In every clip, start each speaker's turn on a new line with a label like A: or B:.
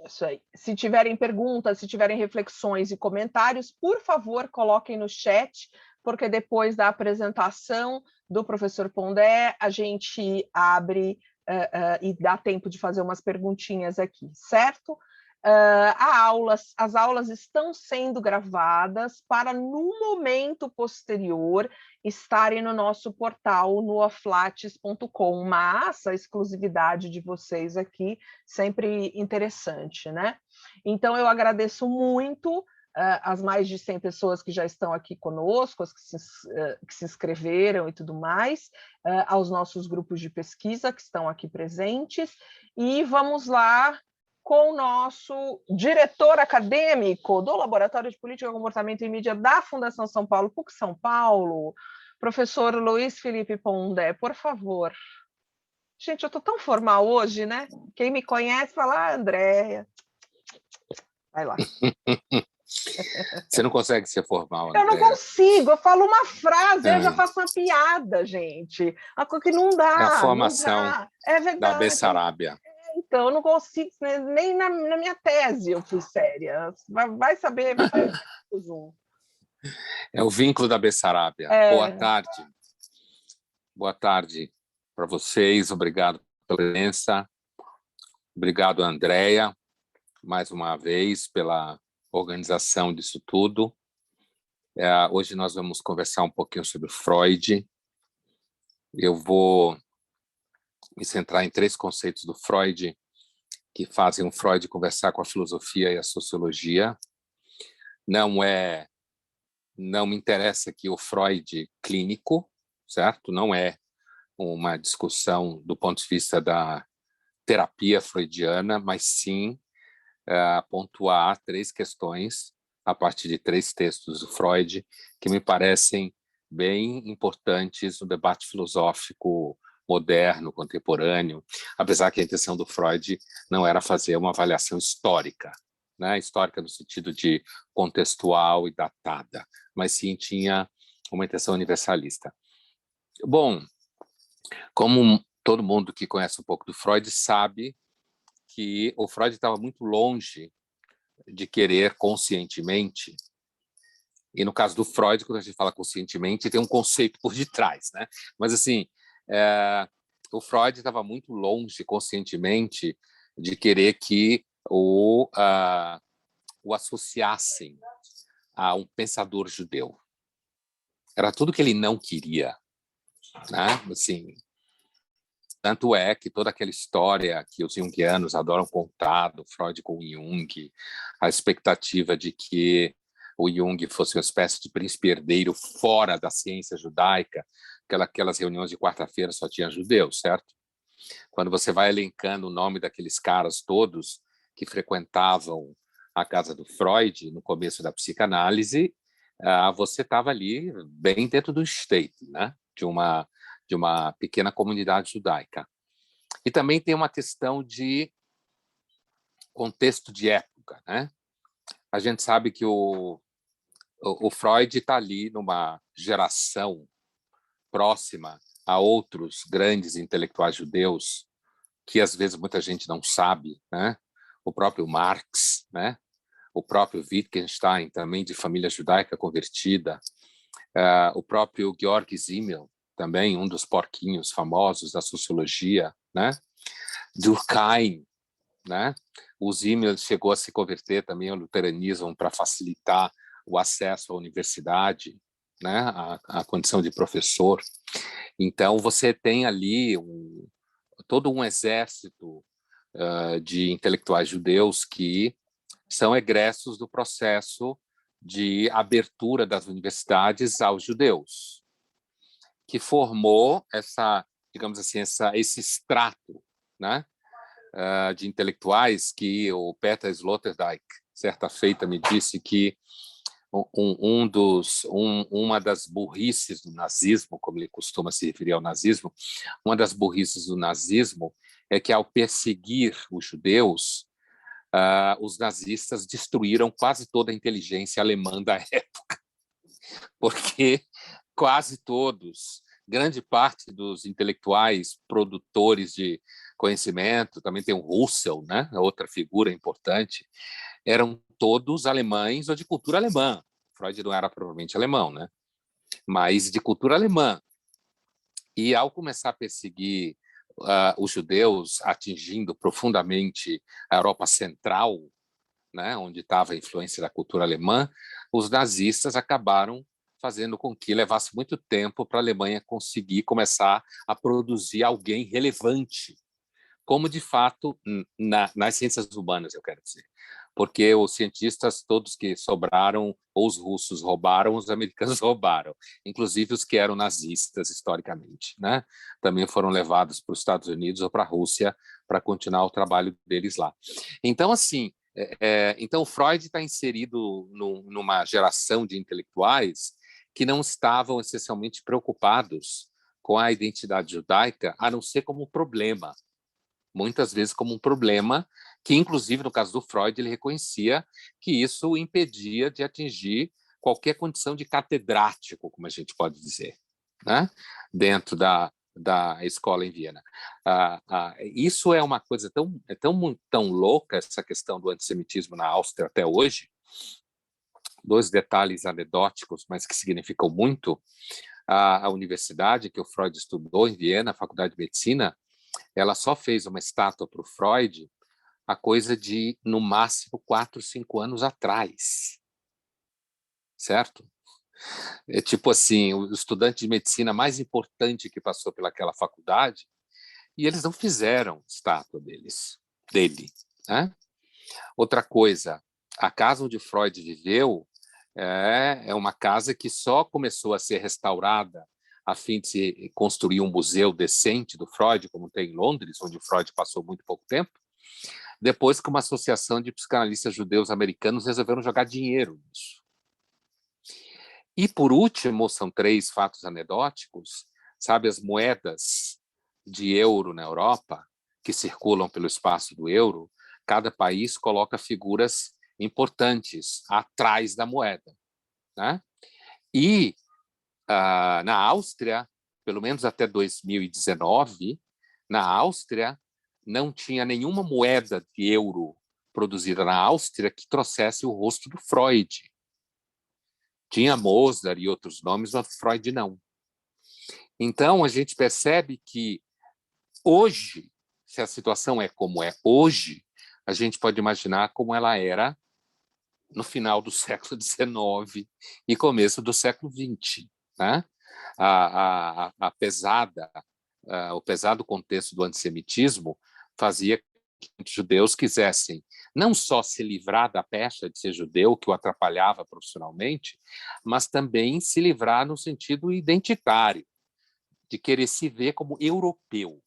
A: Isso aí. Se tiverem perguntas, se tiverem reflexões e comentários, por favor, coloquem no chat, porque depois da apresentação do professor Pondé, a gente abre e dá tempo de fazer umas perguntinhas aqui, certo? As aulas estão sendo gravadas para, no momento posterior, estarem no nosso portal, no aflates.com, mas a exclusividade de vocês aqui, sempre interessante, né? Então, eu agradeço muito as mais de 100 pessoas que já estão aqui conosco, as que se inscreveram e tudo mais, aos nossos grupos de pesquisa que estão aqui presentes, e vamos lá com o nosso diretor acadêmico do Laboratório de Política, Comportamento e Mídia da Fundação São Paulo, PUC São Paulo, professor Luiz Felipe Pondé, por favor. Gente, eu estou tão formal hoje, né? Quem me conhece fala, Andréia. Vai lá.
B: Você não consegue ser formal,
A: Andréia. Eu não consigo, eu falo uma frase, eu já faço uma piada, gente. A coisa que não dá.
B: É a formação
A: É verdade.
B: Da Bessarabia.
A: Então, eu não consigo, nem na minha tese eu fui séria. Vai saber, vai saber.
B: É o vínculo da Bessarabia. Boa tarde. Boa tarde para vocês, obrigado pela presença. Obrigado, Andréia, mais uma vez, pela organização disso tudo. Hoje nós vamos conversar um pouquinho sobre Freud. Eu vou me centrar em 3 conceitos do Freud que fazem o Freud conversar com a filosofia e a sociologia. Não me interessa aqui o Freud clínico, certo? Não é uma discussão do ponto de vista da terapia freudiana, mas sim pontuar 3 questões a partir de 3 textos do Freud que me parecem bem importantes no debate filosófico moderno, contemporâneo, apesar que a intenção do Freud não era fazer uma avaliação histórica, né? Histórica no sentido de contextual e datada, mas sim tinha uma intenção universalista. Bom, como todo mundo que conhece um pouco do Freud sabe que o Freud estava muito longe de querer conscientemente, e no caso do Freud, quando a gente fala conscientemente, tem um conceito por detrás, né? Mas assim, o Freud estava muito longe conscientemente de querer que o associassem a um pensador judeu. Era tudo que ele não queria, né? Assim, tanto é que toda aquela história que os junguianos adoram contar, do Freud com o Jung, a expectativa de que o Jung fosse uma espécie de príncipe herdeiro fora da ciência judaica, aquelas reuniões de quarta-feira só tinha judeus, certo? Quando você vai elencando o nome daqueles caras todos que frequentavam a casa do Freud no começo da psicanálise, você estava ali bem dentro do state, né? De uma pequena comunidade judaica. E também tem uma questão de contexto de época, né? A gente sabe que o Freud está ali numa geração próxima a outros grandes intelectuais judeus, que às vezes muita gente não sabe, né? O próprio Marx, né? O próprio Wittgenstein, também de família judaica convertida, o próprio Georg Simmel, também um dos porquinhos famosos da sociologia, né? Durkheim, né? O Simmel chegou a se converter também ao luteranismo para facilitar o acesso à universidade, né? A condição de professor. Então, você tem ali todo um exército de intelectuais judeus que são egressos do processo de abertura das universidades aos judeus, que formou digamos assim, esse extrato, né, de intelectuais que o Peter Sloterdijk, certa feita, me disse que uma das burrices do nazismo, como ele costuma se referir ao nazismo, uma das burrices do nazismo é que, ao perseguir os judeus, os nazistas destruíram quase toda a inteligência alemã da época, porque quase todos, grande parte dos intelectuais produtores de conhecimento, também tem o Russell, né? Outra figura importante, eram todos alemães ou de cultura alemã. Freud não era provavelmente alemão, né? Mas de cultura alemã. E ao começar a perseguir os judeus, atingindo profundamente a Europa Central, né, onde estava a influência da cultura alemã, os nazistas acabaram fazendo com que levasse muito tempo para a Alemanha conseguir começar a produzir alguém relevante, como de fato nas ciências humanas, eu quero dizer. Porque os cientistas todos que sobraram, ou os russos roubaram, os americanos roubaram, inclusive os que eram nazistas historicamente, né? Também foram levados para os Estados Unidos ou para a Rússia para continuar o trabalho deles lá. Então, assim, então Freud está inserido numa geração de intelectuais que não estavam essencialmente preocupados com a identidade judaica, a não ser como problema, muitas vezes como um problema que, inclusive, no caso do Freud, ele reconhecia que isso o impedia de atingir qualquer condição de catedrático, como a gente pode dizer, né? Dentro da escola em Viena. Isso é uma coisa tão louca, essa questão do antissemitismo na Áustria até hoje. Dois detalhes anedóticos, mas que significam muito. A universidade que o Freud estudou em Viena, a Faculdade de Medicina, ela só fez uma estátua para o Freud a coisa de, no máximo, 4, 5 anos atrás. Certo? É tipo assim, o estudante de medicina mais importante que passou pelaquela faculdade, e eles não fizeram estátua dele. Né? Outra coisa, a casa onde Freud viveu é uma casa que só começou a ser restaurada a fim de se construir um museu decente do Freud, como tem em Londres, onde o Freud passou muito pouco tempo, depois que uma associação de psicanalistas judeus americanos resolveram jogar dinheiro nisso. E, por último, são 3 fatos anedóticos, sabe, as moedas de euro na Europa, que circulam pelo espaço do euro, cada país coloca figuras importantes atrás da moeda. Né? E na Áustria, pelo menos até 2019, na Áustria, não tinha nenhuma moeda de euro produzida na Áustria que trouxesse o rosto do Freud. Tinha Mozart e outros nomes, mas Freud não. Então, a gente percebe que hoje, se a situação é como é hoje, a gente pode imaginar como ela era no final do século XIX e começo do século XX. Né? O pesado contexto do antissemitismo fazia que os judeus quisessem não só se livrar da pecha de ser judeu, que o atrapalhava profissionalmente, mas também se livrar no sentido identitário, de querer se ver como europeu.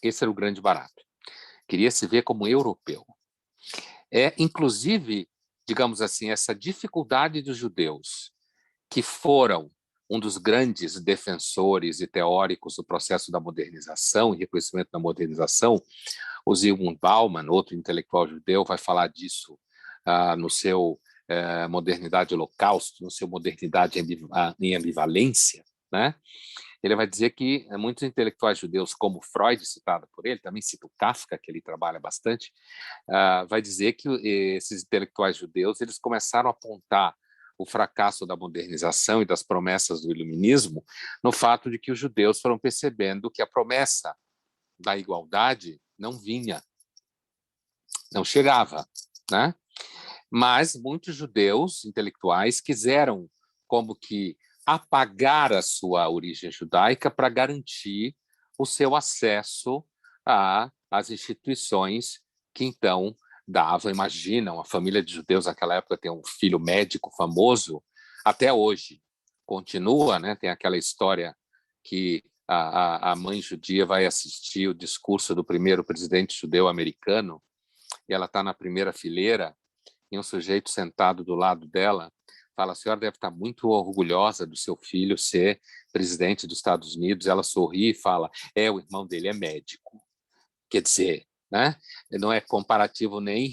B: Esse era o grande barato. Queria se ver como europeu. Inclusive, digamos assim, essa dificuldade dos judeus, que foram um dos grandes defensores e teóricos do processo da modernização e reconhecimento da modernização, o Zygmunt Bauman, outro intelectual judeu, vai falar disso no seu Modernidade e Holocausto, no seu Modernidade em Ambivalência, né? Ele vai dizer que muitos intelectuais judeus, como Freud, citado por ele, também cita o Kafka, que ele trabalha bastante, vai dizer que esses intelectuais judeus eles começaram a apontar o fracasso da modernização e das promessas do iluminismo no fato de que os judeus foram percebendo que a promessa da igualdade não vinha, não chegava, né? Mas muitos judeus intelectuais quiseram como que apagar a sua origem judaica para garantir o seu acesso às instituições que então davam. Imagina, uma família de judeus naquela época tem um filho médico famoso, até hoje continua, né? Tem aquela história que a mãe judia vai assistir o discurso do primeiro presidente judeu americano e ela está na primeira fileira e um sujeito sentado do lado dela fala: a senhora deve estar muito orgulhosa do seu filho ser presidente dos Estados Unidos. Ela sorri e fala: o irmão dele é médico. Quer dizer, né? Não é comparativo nem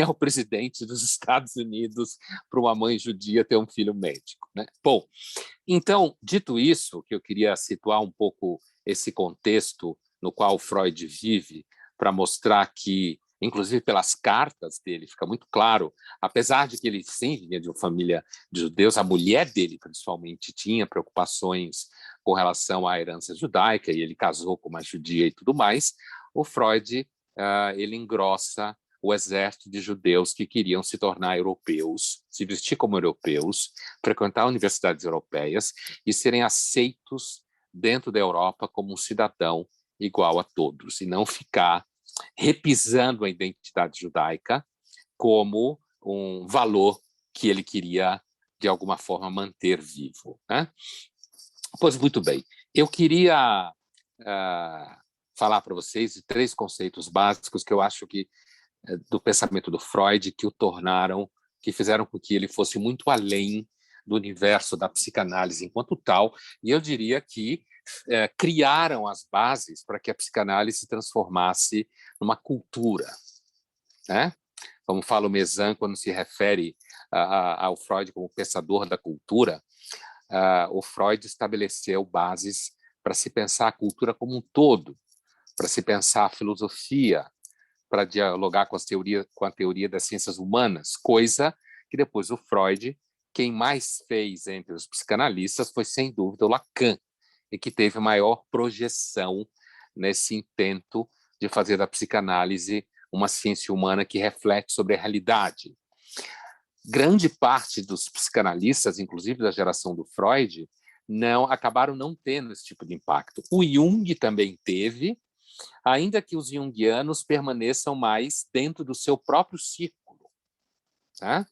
B: ao presidente dos Estados Unidos para uma mãe judia ter um filho médico. Né? Bom, então, dito isso, que eu queria situar um pouco esse contexto no qual Freud vive, para mostrar que, inclusive pelas cartas dele, fica muito claro, apesar de que ele sim vinha de uma família de judeus, a mulher dele, principalmente, tinha preocupações com relação à herança judaica, e ele casou com uma judia e tudo mais. O Freud ele engrossa o exército de judeus que queriam se tornar europeus, se vestir como europeus, frequentar universidades europeias e serem aceitos dentro da Europa como um cidadão igual a todos, e não ficar repisando a identidade judaica como um valor que ele queria, de alguma forma, manter vivo, né? Pois muito bem, eu queria falar para vocês de 3 conceitos básicos que eu acho que do pensamento do Freud que o tornaram, que fizeram com que ele fosse muito além do universo da psicanálise enquanto tal, e eu diria que criaram as bases para que a psicanálise se transformasse numa cultura, né? Como fala o Mezan quando se refere ao Freud como pensador da cultura, o Freud estabeleceu bases para se pensar a cultura como um todo, para se pensar a filosofia, para dialogar com a teoria das ciências humanas, coisa que depois o Freud, quem mais fez entre os psicanalistas foi, sem dúvida, o Lacan, e que teve maior projeção nesse intento de fazer da psicanálise uma ciência humana que reflete sobre a realidade. Grande parte dos psicanalistas, inclusive da geração do Freud, acabaram não tendo esse tipo de impacto. O Jung também teve, ainda que os junguianos permaneçam mais dentro do seu próprio círculo, né?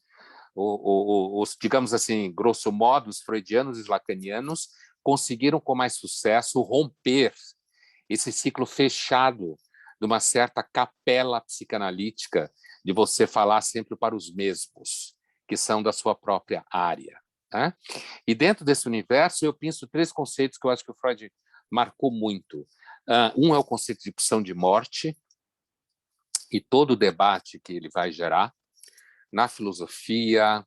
B: Os, digamos assim, grosso modo, os freudianos e os lacanianos conseguiram com mais sucesso romper esse ciclo fechado de uma certa capela psicanalítica de você falar sempre para os mesmos, que são da sua própria área, né? E dentro desse universo eu penso 3 conceitos que eu acho que o Freud marcou muito. Um é o conceito de pulsão de morte e todo o debate que ele vai gerar na filosofia,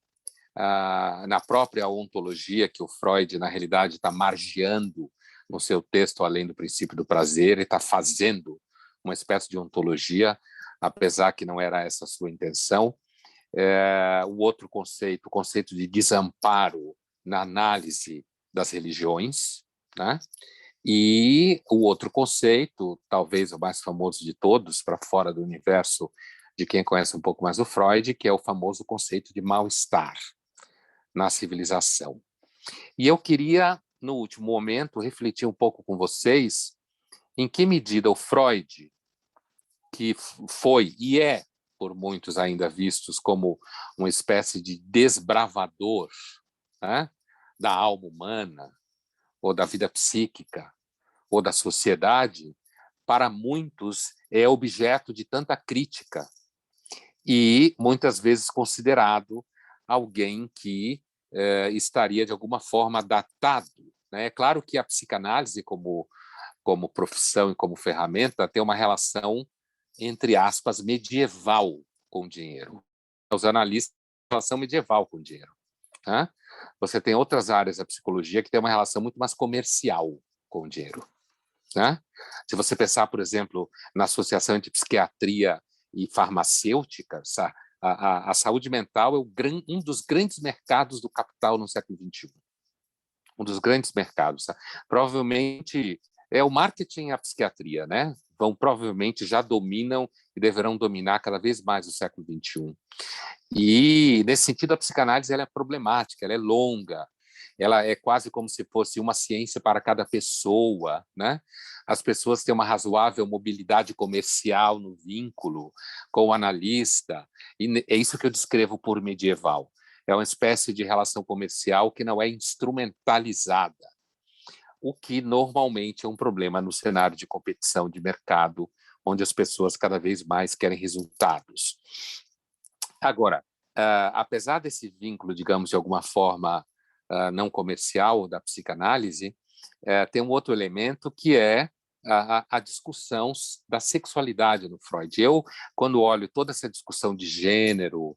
B: na própria ontologia, que o Freud, na realidade, está margeando no seu texto Além do Princípio do Prazer, e está fazendo uma espécie de ontologia, apesar que não era essa a sua intenção. O outro conceito, o conceito de desamparo na análise das religiões, né? E o outro conceito, talvez o mais famoso de todos, para fora do universo de quem conhece um pouco mais o Freud, que é o famoso conceito de mal-estar na civilização. E eu queria, no último momento, refletir um pouco com vocês em que medida o Freud, que foi e é, por muitos ainda vistos como uma espécie de desbravador, né, da alma humana, ou da vida psíquica, ou da sociedade, para muitos é objeto de tanta crítica e muitas vezes considerado alguém que estaria de alguma forma datado, né? É claro que a psicanálise como profissão e como ferramenta tem uma relação, entre aspas, medieval com o dinheiro. Os analistas têm uma relação medieval com o dinheiro, né? Você tem outras áreas da psicologia que têm uma relação muito mais comercial com o dinheiro, né? Se você pensar, por exemplo, na associação entre psiquiatria e farmacêutica, a saúde mental é um dos grandes mercados do capital no século XXI. Um dos grandes mercados. Provavelmente é o marketing e a psiquiatria, né? Provavelmente já dominam e deverão dominar cada vez mais o século XXI. E, nesse sentido, a psicanálise ela é problemática, ela é longa, ela é quase como se fosse uma ciência para cada pessoa, né? As pessoas têm uma razoável mobilidade comercial no vínculo com o analista, e é isso que eu descrevo por medieval. É uma espécie de relação comercial que não é instrumentalizada, o que normalmente é um problema no cenário de competição de mercado, onde as pessoas cada vez mais querem resultados. Agora, apesar desse vínculo, digamos, de alguma forma não comercial da psicanálise, tem um outro elemento que é a discussão da sexualidade no Freud. Eu, quando olho toda essa discussão de gênero,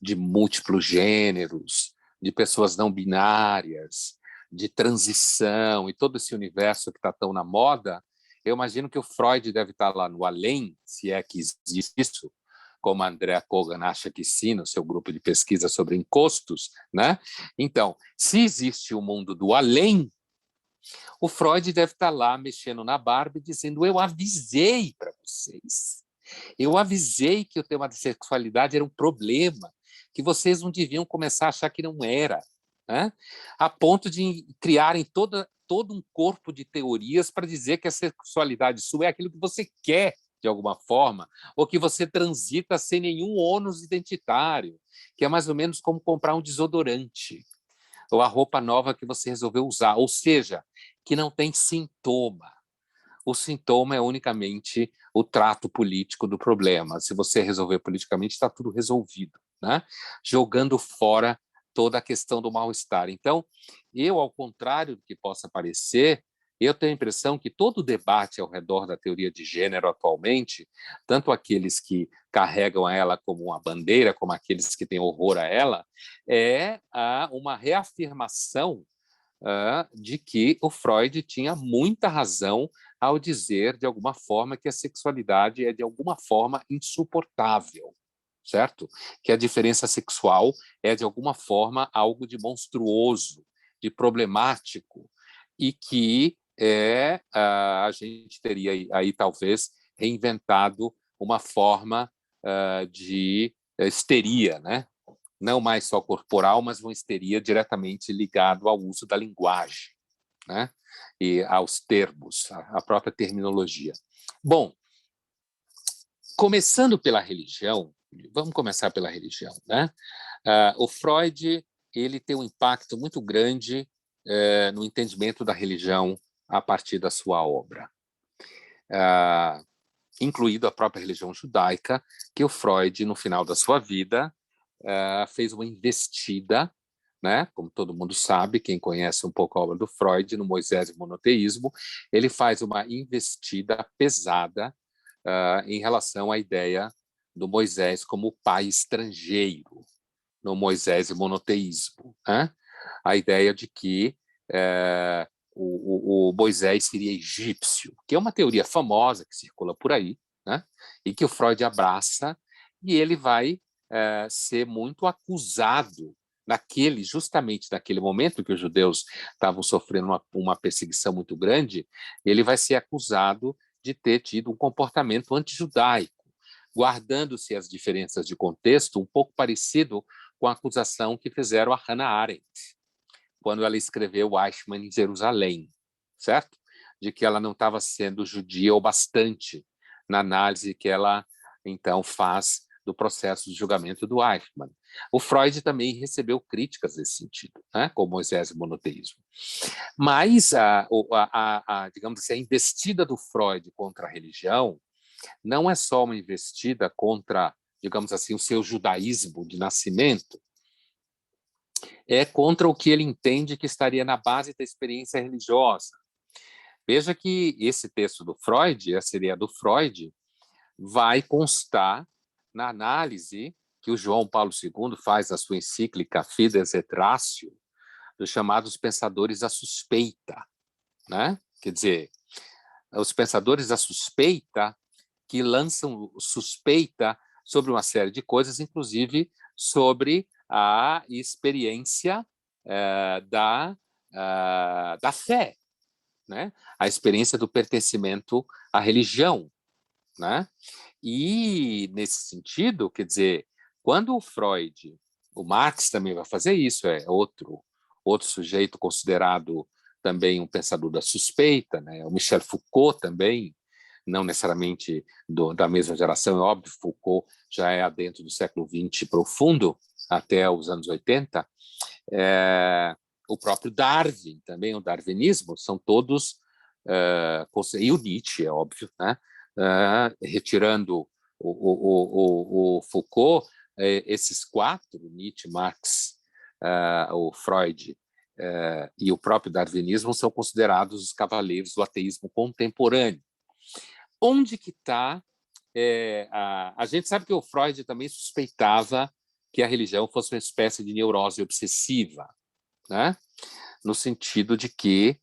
B: de múltiplos gêneros, de pessoas não binárias, de transição e todo esse universo que está tão na moda, eu imagino que o Freud deve estar lá no além, se é que existe isso, como a Andrea Kogan acha que sim, no seu grupo de pesquisa sobre encostos, né? Então, se existe o mundo do além, o Freud deve estar lá mexendo na barba e dizendo: eu avisei para vocês. Eu avisei que o tema da sexualidade era um problema, que vocês não deviam começar a achar que não era, né? A ponto de criarem todo um corpo de teorias para dizer que a sexualidade sua é aquilo que você quer, de alguma forma, ou que você transita sem nenhum ônus identitário, que é mais ou menos como comprar um desodorante, ou a roupa nova que você resolveu usar, ou seja, que não tem sintoma. O sintoma é unicamente o trato político do problema. Se você resolver politicamente, está tudo resolvido, né? Jogando fora toda a questão do mal-estar. Então, eu, ao contrário do que possa parecer, eu tenho a impressão que todo o debate ao redor da teoria de gênero atualmente, tanto aqueles que carregam ela como uma bandeira, como aqueles que têm horror a ela, é uma reafirmação de que o Freud tinha muita razão ao dizer, de alguma forma, que a sexualidade é, de alguma forma, insuportável, certo? Que a diferença sexual é, de alguma forma, algo de monstruoso, de problemático, e que a gente teria aí, talvez, reinventado uma forma de histeria, né? Não mais só corporal, mas uma histeria diretamente ligado ao uso da linguagem, né? E aos termos, à própria terminologia. Bom, começando pela religião, vamos começar pela religião, né? O Freud ele tem um impacto muito grande no entendimento da religião a partir da sua obra, incluído a própria religião judaica, que o Freud, no final da sua vida, fez uma investida, né? Como todo mundo sabe, quem conhece um pouco a obra do Freud, no Moisés e o Monoteísmo, ele faz uma investida pesada em relação à ideia do Moisés como pai estrangeiro, no Moisés e o Monoteísmo, né? A ideia de que o Moisés seria egípcio, que é uma teoria famosa que circula por aí, né? E que o Freud abraça, e ele vai ser muito acusado justamente naquele momento que os judeus estavam sofrendo uma perseguição muito grande, ele vai ser acusado de ter tido um comportamento antijudaico, guardando-se as diferenças de contexto, um pouco parecido com a acusação que fizeram a Hannah Arendt, quando ela escreveu Eichmann em Jerusalém, certo? De que ela não estava sendo judia o bastante na análise que ela, então, faz do processo de julgamento do Eichmann. O Freud também recebeu críticas nesse sentido, né, com Moisés e o monoteísmo. Mas, digamos assim, a investida do Freud contra a religião não é só uma investida contra, digamos assim, o seu judaísmo de nascimento, é contra o que ele entende que estaria na base da experiência religiosa. Veja que esse texto do Freud, essa ideia do Freud, vai constar na análise que o João Paulo II faz na sua encíclica Fides et Ratio, dos chamados pensadores da suspeita, né? Quer dizer, os pensadores da suspeita que lançam suspeita sobre uma série de coisas, inclusive sobre a experiência da fé, né? A experiência do pertencimento à religião, né? E, nesse sentido, quer dizer, quando o Freud, o Marx também vai fazer isso, é outro sujeito considerado também um pensador da suspeita, né? O Michel Foucault também, não necessariamente da mesma geração, é óbvio, Foucault já é dentro do século XX profundo, até os anos 80, o próprio Darwin também, o darwinismo, são todos, e o Nietzsche, é óbvio, né? Retirando o Foucault, esses quatro, Nietzsche, Marx, o Freud e o próprio darwinismo, são considerados os cavaleiros do ateísmo contemporâneo. Onde que está? A gente sabe que o Freud também suspeitava que a religião fosse uma espécie de neurose obsessiva, né? No sentido de que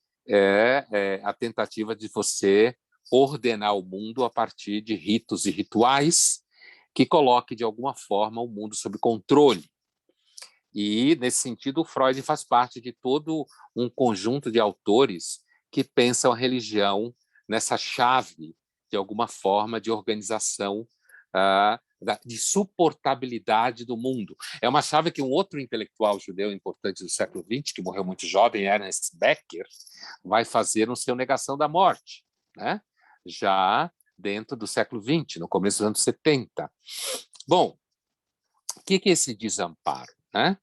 B: a tentativa de você ordenar o mundo a partir de ritos e rituais que coloque, de alguma forma, o mundo sob controle. E, nesse sentido, o Freud faz parte de todo um conjunto de autores que pensam a religião nessa chave, de alguma forma, de organização, de suportabilidade do mundo. É uma chave que um outro intelectual judeu importante do século XX, que morreu muito jovem, Ernest Becker, vai fazer no seu Negação da Morte, né? Já dentro do século XX, no começo dos anos 70. Bom, o que é esse desamparo, né?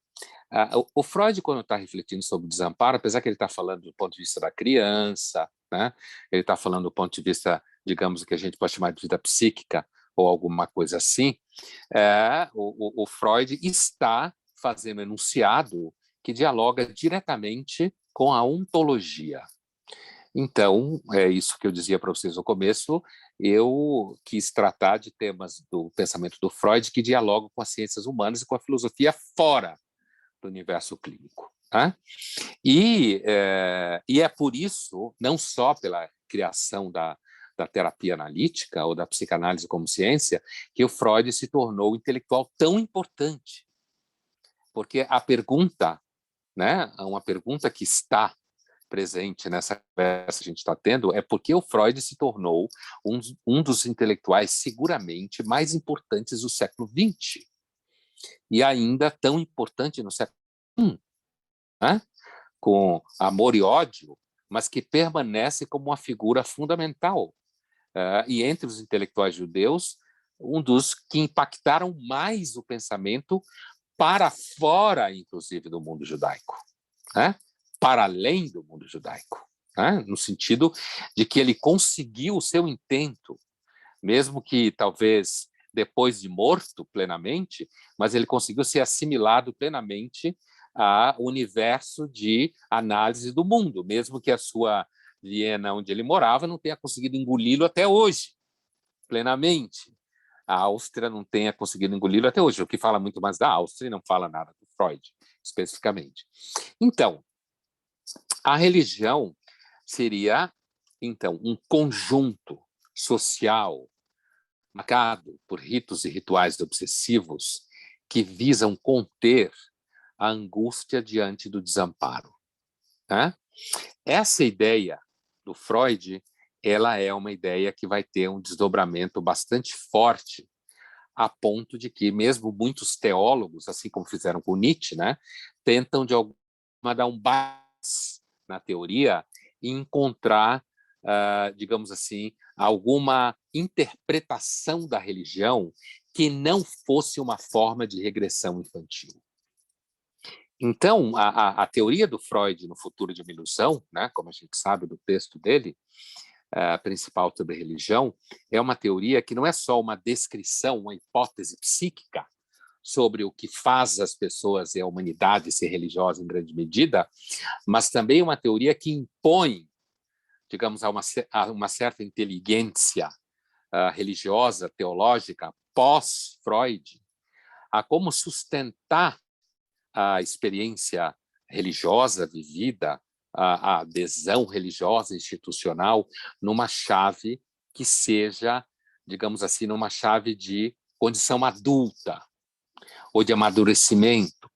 B: O Freud, quando está refletindo sobre o desamparo, apesar que ele está falando do ponto de vista da criança, né? Ele está falando do ponto de vista, digamos, que a gente pode chamar de vida psíquica ou alguma coisa assim, o Freud está fazendo um enunciado que dialoga diretamente com a ontologia. Então, é isso que eu dizia para vocês no começo, eu quis tratar de temas do pensamento do Freud que dialogam com as ciências humanas e com a filosofia fora do universo clínico. Tá? E é por isso, não só pela criação da terapia analítica ou da psicanálise como ciência, que o Freud se tornou um intelectual tão importante. Porque a pergunta, né, uma pergunta que está presente nessa conversa que a gente está tendo, é por que o Freud se tornou um dos intelectuais seguramente mais importantes do século XX e ainda tão importante no século I, né? Com Amor e Ódio, mas que permanece como uma figura fundamental. E entre os intelectuais judeus, um dos que impactaram mais o pensamento para fora, inclusive, do mundo judaico, né? Para além do mundo judaico, né? No sentido de que ele conseguiu o seu intento, mesmo que talvez depois de morto plenamente, mas ele conseguiu ser assimilado plenamente ao universo de análise do mundo, mesmo que a sua Viena, onde ele morava, não tenha conseguido engoli-lo até hoje, plenamente. A Áustria não tenha conseguido engoli-lo até hoje, o que fala muito mais da Áustria e não fala nada do Freud, especificamente. Então, a religião seria, então, um conjunto social marcado por ritos e rituais obsessivos que visam conter a angústia diante do desamparo. Né? Essa ideia do Freud, ela é uma ideia que vai ter um desdobramento bastante forte, a ponto de que mesmo muitos teólogos, assim como fizeram com Nietzsche, né, tentam de alguma forma dar um base na teoria e encontrar, digamos assim, alguma interpretação da religião que não fosse uma forma de regressão infantil. Então, a teoria do Freud no Futuro de uma Ilusão, né, como a gente sabe do texto dele, principal sobre religião, é uma teoria que não é só uma descrição, uma hipótese psíquica sobre o que faz as pessoas e a humanidade ser religiosa em grande medida, mas também uma teoria que impõe, digamos, a uma certa inteligência religiosa, teológica, pós-Freud, a como sustentar a experiência religiosa vivida, a adesão religiosa institucional numa chave que seja, digamos assim, numa chave de condição adulta ou de amadurecimento,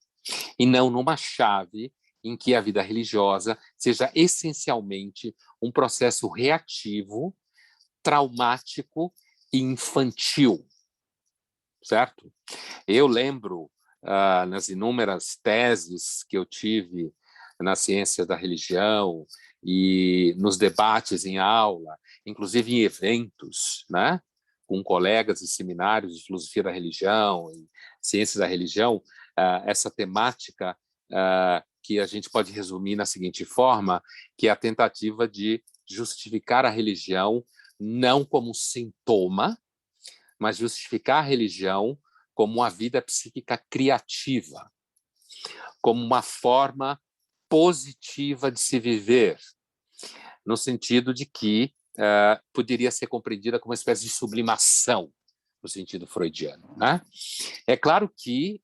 B: e não numa chave em que a vida religiosa seja essencialmente um processo reativo, traumático e infantil, certo? Eu lembro, nas inúmeras teses que eu tive na ciência da religião e nos debates em aula, inclusive em eventos, né, com colegas em seminários de filosofia da religião e ciências da religião, essa temática que a gente pode resumir na seguinte forma, que é a tentativa de justificar a religião não como um sintoma, mas justificar a religião como uma vida psíquica criativa, como uma forma positiva de se viver, no sentido de que poderia ser compreendida como uma espécie de sublimação, no sentido freudiano. Né? É claro que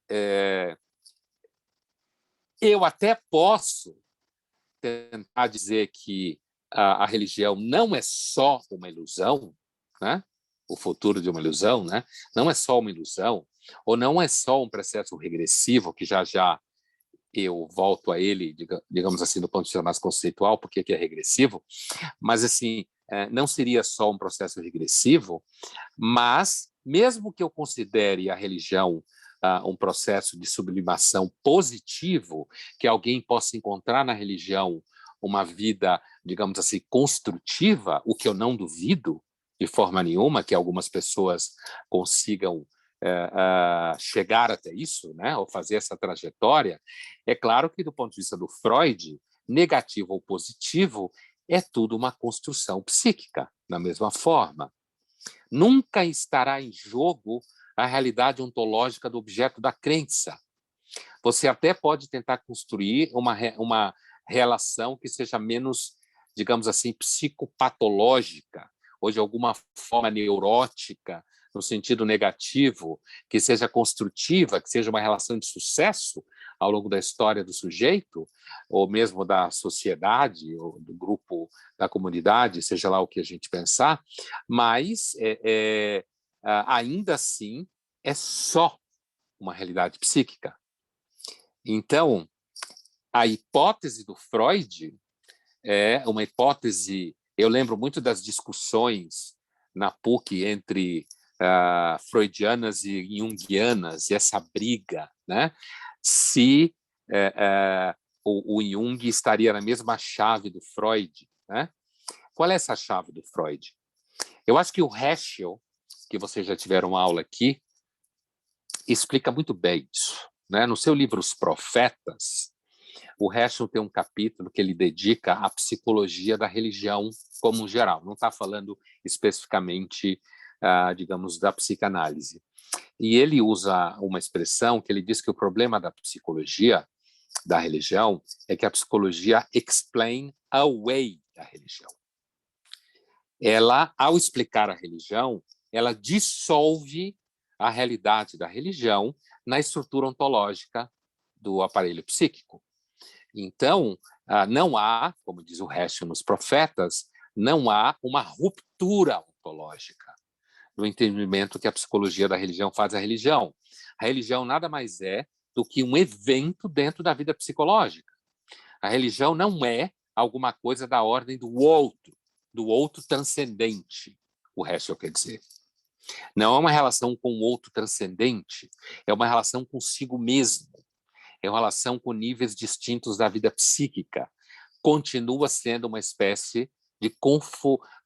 B: eu até posso tentar dizer que a religião não é só uma ilusão, né? O futuro de uma ilusão, né? Não é só uma ilusão, ou não é só um processo regressivo, que já eu volto a ele, digamos assim, do ponto de vista mais conceitual, porque que é regressivo, mas assim, não seria só um processo regressivo, mas mesmo que eu considere a religião um processo de sublimação positivo, que alguém possa encontrar na religião uma vida, digamos assim, construtiva, o que eu não duvido de forma nenhuma, que algumas pessoas consigam chegar até isso, né, ou fazer essa trajetória. É claro que, do ponto de vista do Freud, negativo ou positivo, é tudo uma construção psíquica, da mesma forma. Nunca estará em jogo a realidade ontológica do objeto da crença. Você até pode tentar construir uma relação que seja menos, digamos assim, psicopatológica, ou de alguma forma neurótica, no sentido negativo, que seja construtiva, que seja uma relação de sucesso ao longo da história do sujeito, ou mesmo da sociedade, ou do grupo, da comunidade, seja lá o que a gente pensar, mas ainda assim é só uma realidade psíquica. Então, a hipótese do Freud é uma hipótese. Eu lembro muito das discussões na PUC entre freudianas e junguianas, e essa briga, né? Se o Jung estaria na mesma chave do Freud, né? Qual é essa chave do Freud? Eu acho que o Heschel, que vocês já tiveram aula aqui, explica muito bem isso, né? No seu livro Os Profetas, o Heschel tem um capítulo que ele dedica à psicologia da religião como geral. Não está falando especificamente, digamos, da psicanálise. E ele usa uma expressão que ele diz que o problema da psicologia da religião é que a psicologia explain away a religião. Ela, ao explicar a religião, ela dissolve a realidade da religião na estrutura ontológica do aparelho psíquico. Então, não há, como diz o Heschel nos Profetas, não há uma ruptura ontológica no entendimento que a psicologia da religião faz à religião. A religião nada mais é do que um evento dentro da vida psicológica. A religião não é alguma coisa da ordem do outro transcendente, o Heschel quer dizer. Não é uma relação com o outro transcendente, é uma relação consigo mesmo. É uma relação com níveis distintos da vida psíquica. Continua sendo uma espécie de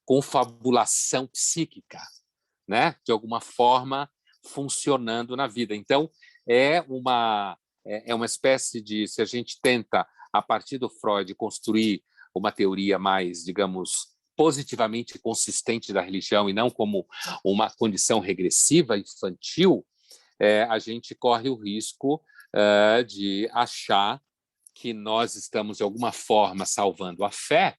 B: confabulação psíquica, né? De alguma forma funcionando na vida. Então, é uma espécie de, se a gente tenta, a partir do Freud, construir uma teoria mais, digamos, positivamente consistente da religião e não como uma condição regressiva infantil, a gente corre o risco de achar que nós estamos, de alguma forma, salvando a fé,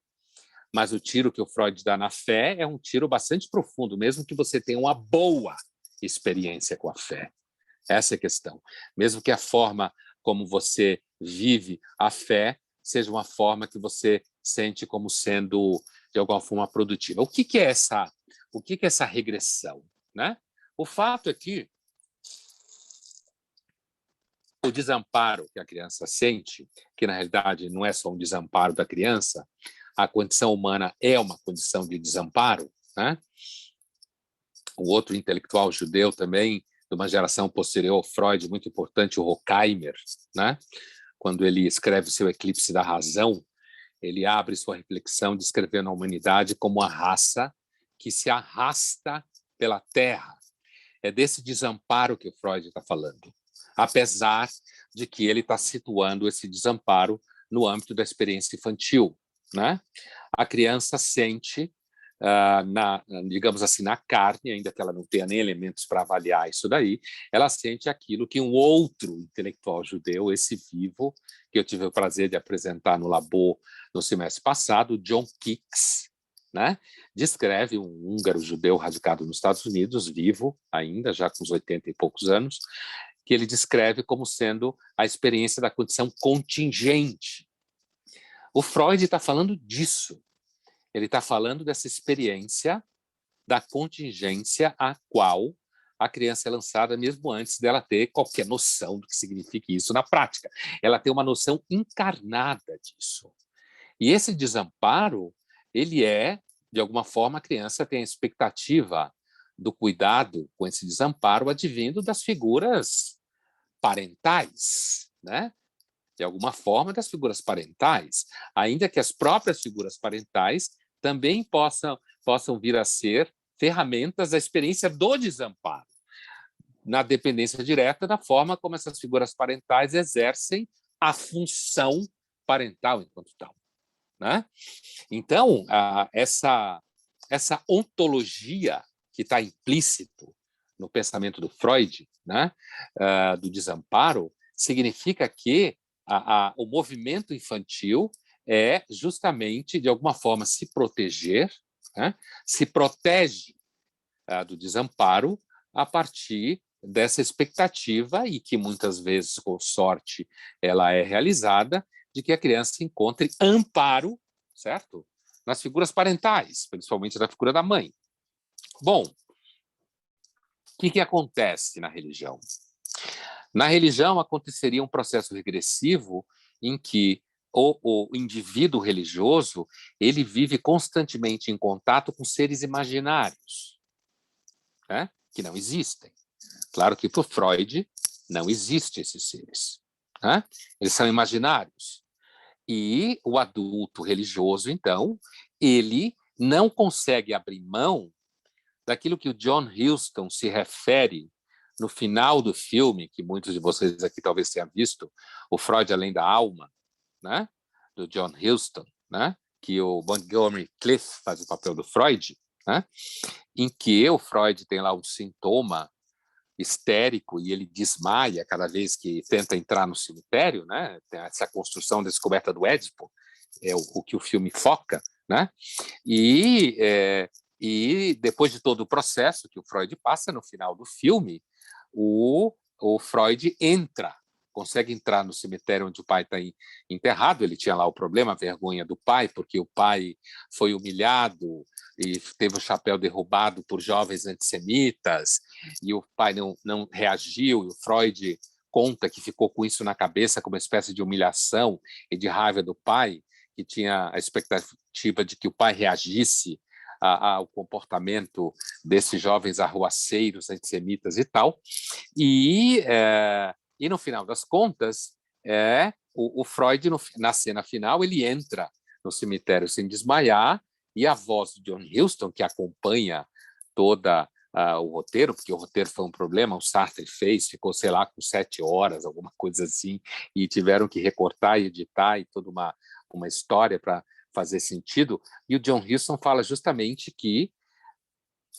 B: mas o tiro que o Freud dá na fé é um tiro bastante profundo, mesmo que você tenha uma boa experiência com a fé. Essa é a questão. Mesmo que a forma como você vive a fé seja uma forma que você sente como sendo, de alguma forma, produtiva. O que é essa regressão, né? O fato é que o desamparo que a criança sente, que na realidade não é só um desamparo da criança, a condição humana é uma condição de desamparo, né? O outro intelectual judeu também, de uma geração posterior ao Freud, muito importante, o Horkheimer, né? Quando ele escreve seu Eclipse da Razão, ele abre sua reflexão descrevendo a humanidade como uma raça que se arrasta pela Terra. É desse desamparo que o Freud está falando, apesar de que ele está situando esse desamparo no âmbito da experiência infantil, né? A criança sente, digamos assim, na carne, ainda que ela não tenha nem elementos para avaliar isso daí, ela sente aquilo que um outro intelectual judeu, esse vivo, que eu tive o prazer de apresentar no Labo no semestre passado, John Keats, né? Descreve um húngaro judeu radicado nos Estados Unidos, vivo ainda, já com uns 80 e poucos anos, que ele descreve como sendo a experiência da condição contingente. O Freud está falando disso. Ele está falando dessa experiência da contingência a qual a criança é lançada mesmo antes dela ter qualquer noção do que significa isso na prática. Ela tem uma noção encarnada disso. E esse desamparo, ele é, de alguma forma, a criança tem a expectativa do cuidado com esse desamparo advindo das figuras parentais, né? De alguma forma, das figuras parentais, ainda que as próprias figuras parentais também possam vir a ser ferramentas da experiência do desamparo, na dependência direta da forma como essas figuras parentais exercem a função parental enquanto tal, né? Então, essa ontologia que está implícito no pensamento do Freud, né, do desamparo, significa que o movimento infantil é justamente, de alguma forma, se proteger, né, se protege do desamparo a partir dessa expectativa, e que muitas vezes, com sorte, ela é realizada, de que a criança encontre amparo, certo? Nas figuras parentais, principalmente na figura da mãe. Bom, o que acontece na religião? Na religião aconteceria um processo regressivo em que o indivíduo religioso ele vive constantemente em contato com seres imaginários, né? Que não existem. Claro que para o Freud não existem esses seres, né? Eles são imaginários. E o adulto religioso, então, ele não consegue abrir mão daquilo que o John Huston se refere no final do filme, que muitos de vocês aqui talvez tenham visto, o Freud Além da Alma, né? Do John Huston, né? Que o Montgomery Clift faz o papel do Freud, né? Em que o Freud tem lá um sintoma histérico e ele desmaia cada vez que tenta entrar no cemitério, né? Tem essa construção da descoberta do Édipo, é o que o filme foca, né? E depois de todo o processo que o Freud passa no final do filme, o Freud consegue entrar no cemitério onde o pai está enterrado. Ele tinha lá o problema, a vergonha do pai, porque o pai foi humilhado e teve o chapéu derrubado por jovens antissemitas, e o pai não reagiu, e o Freud conta que ficou com isso na cabeça como uma espécie de humilhação e de raiva do pai, que tinha a expectativa de que o pai reagisse ao comportamento desses jovens arruaceiros, antissemitas e tal. E no final das contas, o Freud, na cena final, ele entra no cemitério sem desmaiar, e a voz de John Huston, que acompanha toda o roteiro, porque o roteiro foi um problema, o Sartre fez, ficou, sei lá, com 7 horas, alguma coisa assim, e tiveram que recortar e editar, e toda uma história para fazer sentido. E o John Huston fala justamente que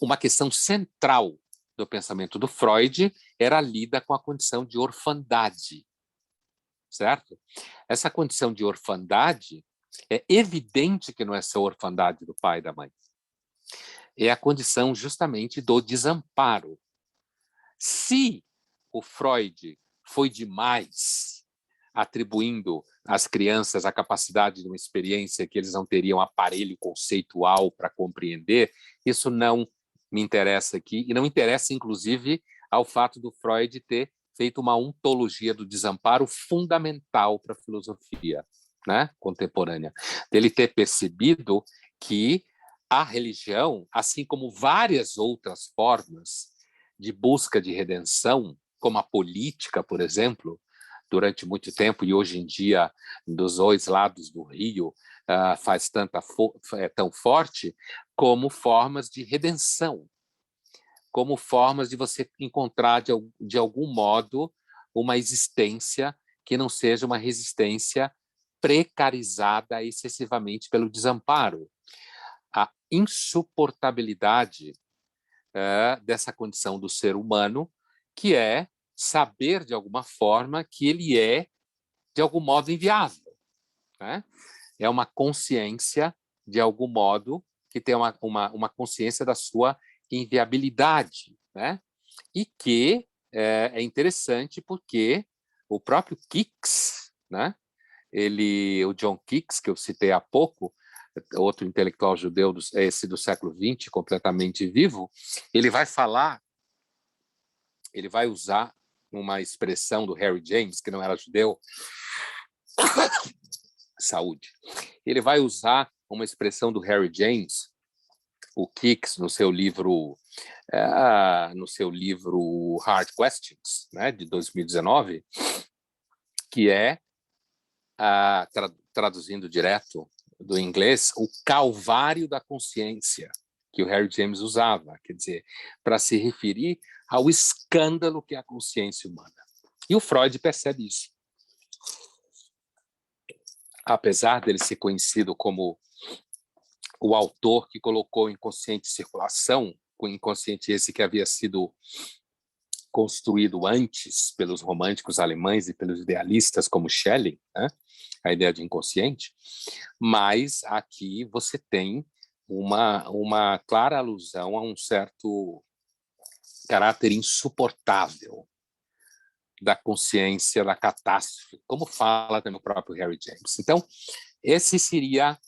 B: uma questão central do pensamento do Freud era lida com a condição de orfandade, certo? Essa condição de orfandade é evidente que não é só a orfandade do pai e da mãe. É a condição justamente do desamparo. Se o Freud foi demais, atribuindo às crianças a capacidade de uma experiência que eles não teriam aparelho conceitual para compreender, isso não me interessa aqui, e não interessa, inclusive, ao fato do Freud ter feito uma ontologia do desamparo fundamental para a filosofia, né, contemporânea. Dele ter percebido que a religião, assim como várias outras formas de busca de redenção, como a política, por exemplo, durante muito tempo, e hoje em dia, dos dois lados do rio, faz tão forte, como formas de redenção, como formas de você encontrar, de algum modo, uma existência que não seja uma resistência precarizada excessivamente pelo desamparo. A insuportabilidade dessa condição do ser humano, que é saber, de alguma forma, que ele é, de algum modo, inviável, né? É uma consciência, de algum modo, que tem uma consciência da sua inviabilidade, né? E que é interessante porque o próprio Keats, né? O John Keats, que eu citei há pouco, outro intelectual judeu, esse do século XX, completamente vivo, ele vai usar uma expressão do Harry James, que não era judeu, saúde. Ele vai usar uma expressão do Harry James, o Kicks, no seu livro Hard Questions, né, de 2019, que é, traduzindo direto do inglês, o calvário da consciência, que o Harry James usava, quer dizer, para se referir ao escândalo que é a consciência humana. E o Freud percebe isso. Apesar dele ser conhecido como o autor que colocou o inconsciente em circulação, o inconsciente esse que havia sido construído antes pelos românticos alemães e pelos idealistas como Schelling, né? A ideia de inconsciente, mas aqui você tem uma clara alusão a um certo caráter insuportável da consciência da catástrofe, como fala também o próprio Harry James. Então, esse seria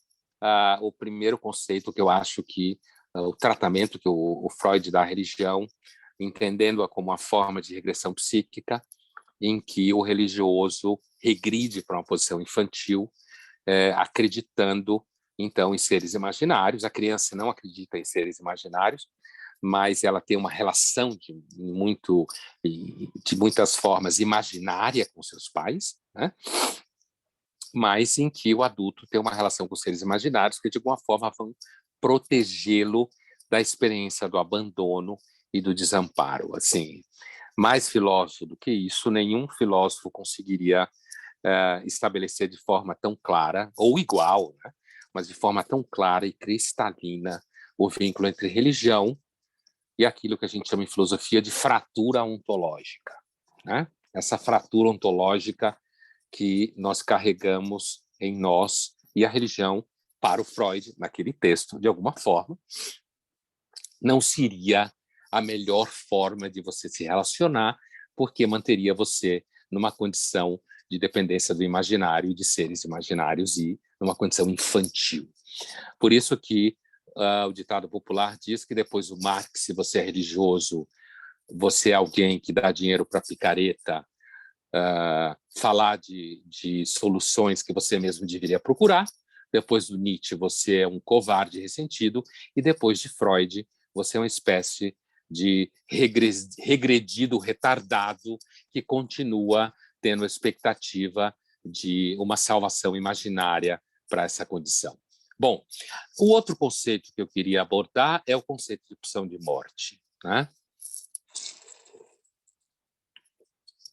B: o primeiro conceito que eu acho que o tratamento que o Freud dá à religião, entendendo-a como uma forma de regressão psíquica, em que o religioso regride para uma posição infantil, acreditando, então, em seres imaginários. A criança não acredita em seres imaginários, mas ela tem uma relação de muitas formas imaginária com seus pais, né? Mas em que o adulto tem uma relação com seres imaginários que, de alguma forma, vão protegê-lo da experiência do abandono e do desamparo. Assim, mais filósofo do que isso, nenhum filósofo conseguiria estabelecer de forma tão clara, ou igual, né? Mas de forma tão clara e cristalina, o vínculo entre religião e aquilo que a gente chama em filosofia de fratura ontológica, né? Essa fratura ontológica que nós carregamos em nós, e a religião, para o Freud, naquele texto, de alguma forma, não seria a melhor forma de você se relacionar, porque manteria você numa condição de dependência do imaginário e de seres imaginários e numa condição infantil. Por isso que o ditado popular diz que depois do Marx, se você é religioso, você é alguém que dá dinheiro para picareta, falar de soluções que você mesmo deveria procurar. Depois do Nietzsche, você é um covarde ressentido. E depois de Freud, você é uma espécie de regredido retardado que continua tendo a expectativa de uma salvação imaginária para essa condição. Bom, o outro conceito que eu queria abordar é o conceito de pulsão de morte, né?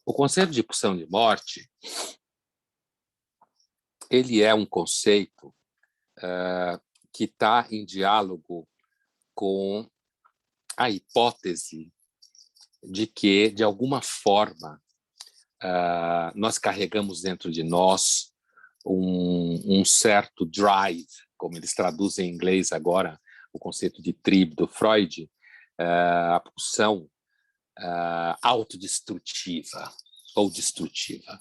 B: O conceito de pulsão de morte, ele é um conceito que está em diálogo com a hipótese de que, de alguma forma, nós carregamos dentro de nós um certo drive, como eles traduzem em inglês agora, o conceito de tribo do Freud, a pulsão autodestrutiva ou destrutiva.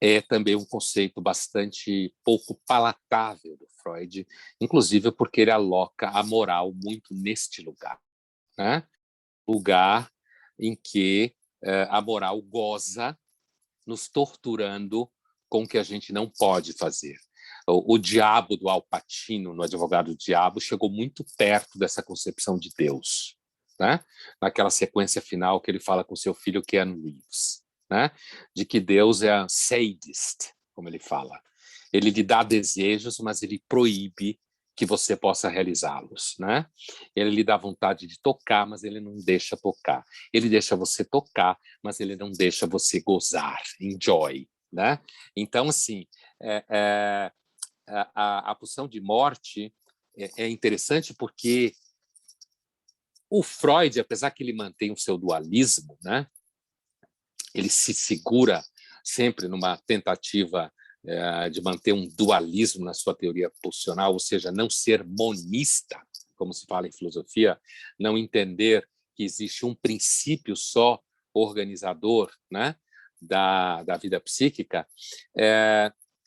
B: É também um conceito bastante pouco palatável do Freud, inclusive porque ele aloca a moral muito neste lugar, né? Lugar em que a moral goza nos torturando com o que a gente não pode fazer. O diabo do Al Pacino, no Advogado do Diabo, chegou muito perto dessa concepção de Deus, né? Naquela sequência final que ele fala com seu filho Keanu Reeves, né? De que Deus é sadist, como ele fala. Ele lhe dá desejos, mas ele proíbe que você possa realizá-los, né? Ele lhe dá vontade de tocar, mas ele não deixa tocar. Ele deixa você tocar, mas ele não deixa você gozar, enjoy, né? Então, assim, a pulsão de morte é interessante porque o Freud, apesar que ele mantém o seu dualismo, né? Ele se segura sempre numa tentativa de manter um dualismo na sua teoria pulsional, ou seja, não ser monista, como se fala em filosofia, não entender que existe um princípio só organizador, né, da vida psíquica.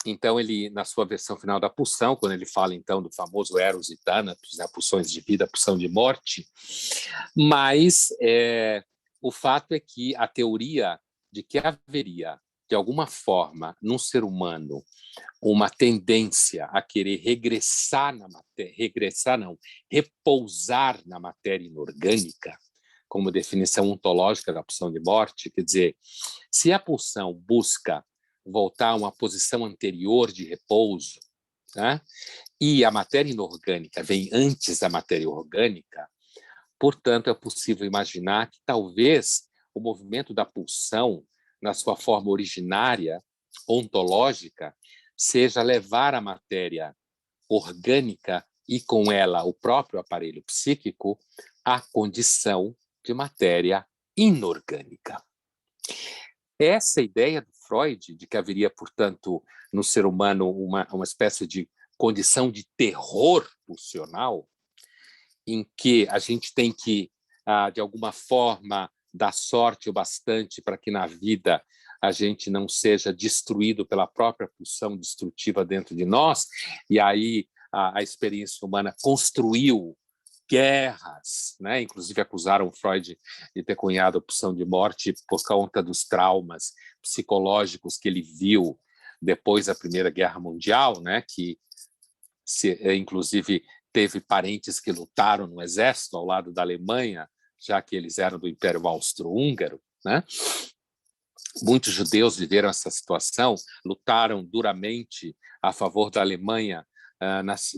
B: Então, ele, na sua versão final da pulsão, quando ele fala, então, do famoso Eros e Thanatos, né, pulsões de vida, pulsão de morte, mas o fato é que a teoria de que haveria, de alguma forma, num ser humano, uma tendência a querer regressar na matéria, regressar não, repousar na matéria inorgânica, como definição ontológica da pulsão de morte, quer dizer, se a pulsão busca voltar a uma posição anterior de repouso, né, e a matéria inorgânica vem antes da matéria orgânica, portanto, é possível imaginar que talvez o movimento da pulsão, na sua forma originária, ontológica, seja levar a matéria orgânica e, com ela, o próprio aparelho psíquico à condição de matéria inorgânica. Essa ideia do Freud, de que haveria, portanto, no ser humano uma espécie de condição de terror pulsional, em que a gente tem que, de alguma forma, dar sorte o bastante para que na vida a gente não seja destruído pela própria pulsão destrutiva dentro de nós, e aí a experiência humana construiu guerras, né? Inclusive acusaram Freud de ter cunhado a pulsão de morte por conta dos traumas psicológicos que ele viu depois da Primeira Guerra Mundial, né? Que inclusive teve parentes que lutaram no exército ao lado da Alemanha, já que eles eram do Império Austro-Húngaro, né? Muitos judeus viveram essa situação, lutaram duramente a favor da Alemanha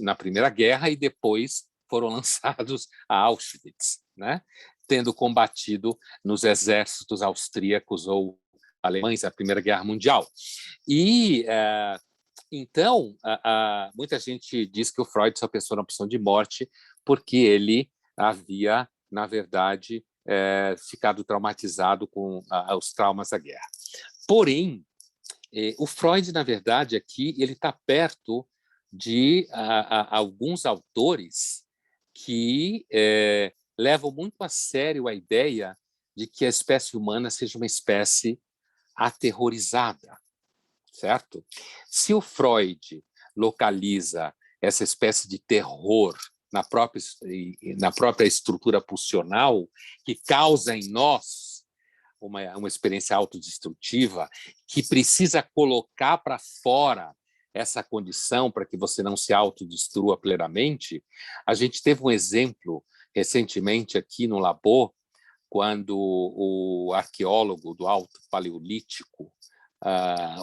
B: na Primeira Guerra e depois foram lançados a Auschwitz, né? Tendo combatido nos exércitos austríacos ou alemães na Primeira Guerra Mundial. E então, muita gente diz que o Freud só pensou na pulsão de morte porque ele havia, na verdade, ficado traumatizado com os traumas da guerra. Porém, o Freud, na verdade, aqui ele está perto de alguns autores que levam muito a sério a ideia de que a espécie humana seja uma espécie aterrorizada, certo? Se o Freud localiza essa espécie de terror na própria estrutura pulsional, que causa em nós uma experiência autodestrutiva, que precisa colocar para fora essa condição para que você não se autodestrua plenamente. A gente teve um exemplo recentemente aqui no Labor, quando o arqueólogo do Alto Paleolítico,